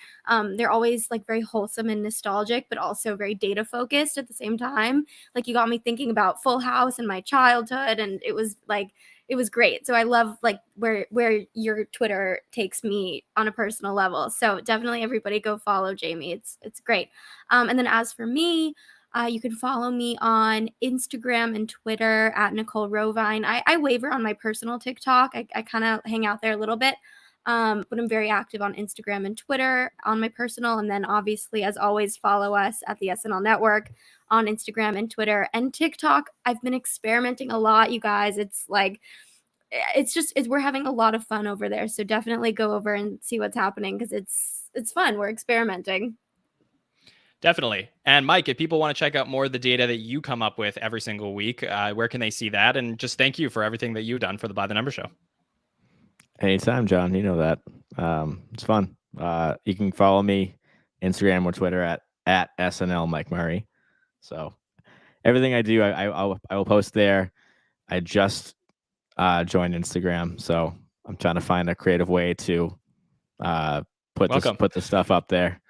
they're always like very wholesome and nostalgic, but also very data focused at the same time. Like you got me thinking about Full House and my childhood, and it was great. So I love like where your Twitter takes me on a personal level. So definitely everybody go follow Jamie. It's great. And then as for me, you can follow me on Instagram and Twitter at Nicole Rovine. I waver on my personal TikTok. I kind of hang out there a little bit. But I'm very active on Instagram and Twitter on my personal. And then obviously, as always, follow us at the SNL Network on Instagram and Twitter and TikTok. I've been experimenting a lot, you guys. We're having a lot of fun over there. So definitely go over and see what's happening, because it's fun. We're experimenting. Definitely. And Mike, if people want to check out more of the data that you come up with every single week, where can they see that? And just thank you for everything that you've done for the By the Numbers show. Anytime, John. You know that. It's fun. You can follow me Instagram or Twitter at SNL Mike Murray. So everything I do, I will post there. I just joined Instagram, so I'm trying to find a creative way to put the stuff up there.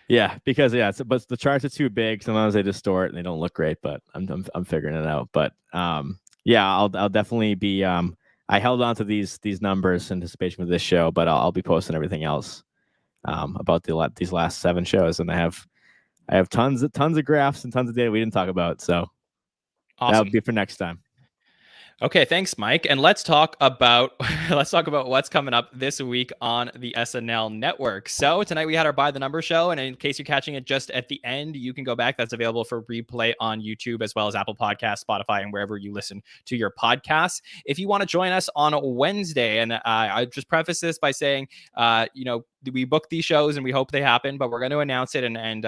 Yeah, because but the charts are too big. Sometimes they distort and they don't look great. But I'm figuring it out. But yeah, I'll definitely be. I held on to these numbers in anticipation of this show, but I'll be posting everything else about these last 7 shows, and I have tons of graphs and tons of data we didn't talk about. So that'll be for next time. Okay, thanks, Mike. And let's talk about what's coming up this week on the SNL Network. So tonight we had our By the Numbers show, and in case you're catching it just at the end, you can go back. That's available for replay on YouTube as well as Apple Podcasts, Spotify, and wherever you listen to your podcasts. If you want to join us on Wednesday, and I just preface this by saying, we booked these shows and we hope they happen, but we're going to announce it, and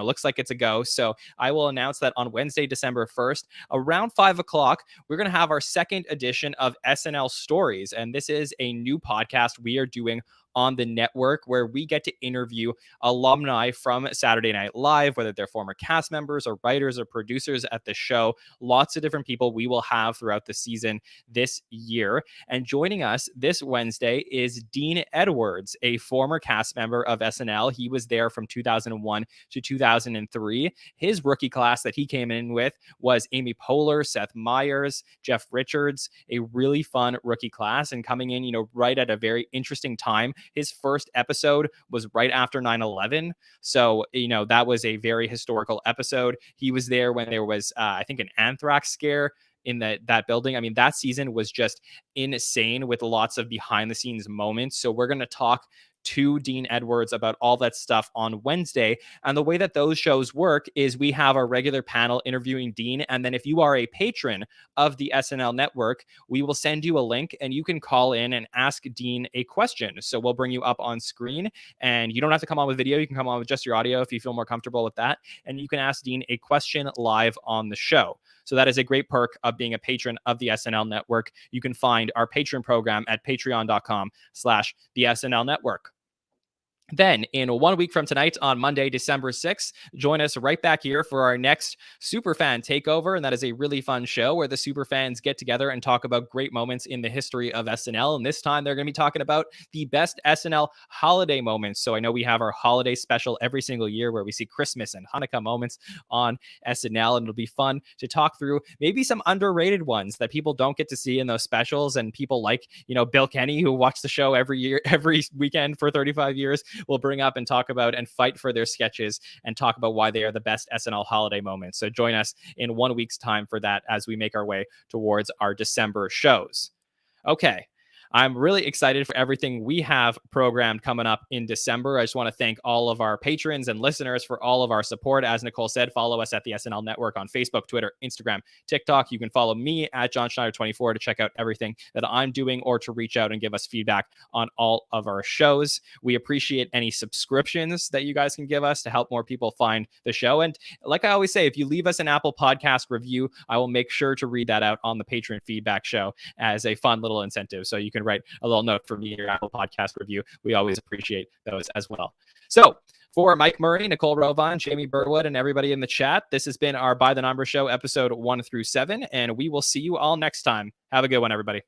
looks like it's a go. So I will announce that on Wednesday, December 1st, around 5 o'clock, we're going to have our second edition of SNL Stories. And this is a new podcast we are doing on the network where we get to interview alumni from Saturday Night Live, whether they're former cast members or writers or producers at the show. Lots of different people we will have throughout the season this year. And joining us this Wednesday is Dean Edwards, a former cast member of SNL. He was there from 2001 to 2003. His rookie class that he came in with was Amy Poehler, Seth Meyers, Jeff Richards, a really fun rookie class, and coming in, right at a very interesting time. His first episode was right after 9/11. So, that was a very historical episode. He was there when there was, I think, an anthrax scare in that building. I mean, that season was just insane with lots of behind the scenes moments. So we're going to talk to Dean Edwards about all that stuff on Wednesday. And the way that those shows work is we have our regular panel interviewing Dean. And then if you are a patron of the SNL Network, we will send you a link and you can call in and ask Dean a question. So we'll bring you up on screen, and you don't have to come on with video. You can come on with just your audio if you feel more comfortable with that. And you can ask Dean a question live on the show. So that is a great perk of being a patron of the SNL Network. You can find our patron program at patreon.com/the SNL Network. Then, in 1 week from tonight, on Monday, December 6th, join us right back here for our next Superfan Takeover. And that is a really fun show where the Superfans get together and talk about great moments in the history of SNL. And this time, they're going to be talking about the best SNL holiday moments. So I know we have our holiday special every single year where we see Christmas and Hanukkah moments on SNL. And it'll be fun to talk through maybe some underrated ones that people don't get to see in those specials. And people like, Bill Kenny, who watched the show every weekend for 35 years, will bring up and talk about and fight for their sketches and talk about why they are the best SNL holiday moments. So join us in 1 week's time for that as we make our way towards our December shows. Okay. I'm really excited for everything we have programmed coming up in December. I just want to thank all of our patrons and listeners for all of our support. As Nicole said, follow us at the SNL Network on Facebook, Twitter, Instagram, TikTok. You can follow me at Jon Schneider 24 to check out everything that I'm doing or to reach out and give us feedback on all of our shows. We appreciate any subscriptions that you guys can give us to help more people find the show. And like I always say, if you leave us an Apple Podcast review, I will make sure to read that out on the patron feedback show as a fun little incentive. So you can write a little note for me in your Apple Podcast review. We always appreciate those as well. So for Mike Murray, Nicole Rovine, Jamie Burwood, and everybody in the chat, this has been our By the Numbers show, episode 1 through 7, and we will see you all next time. Have a good one, everybody.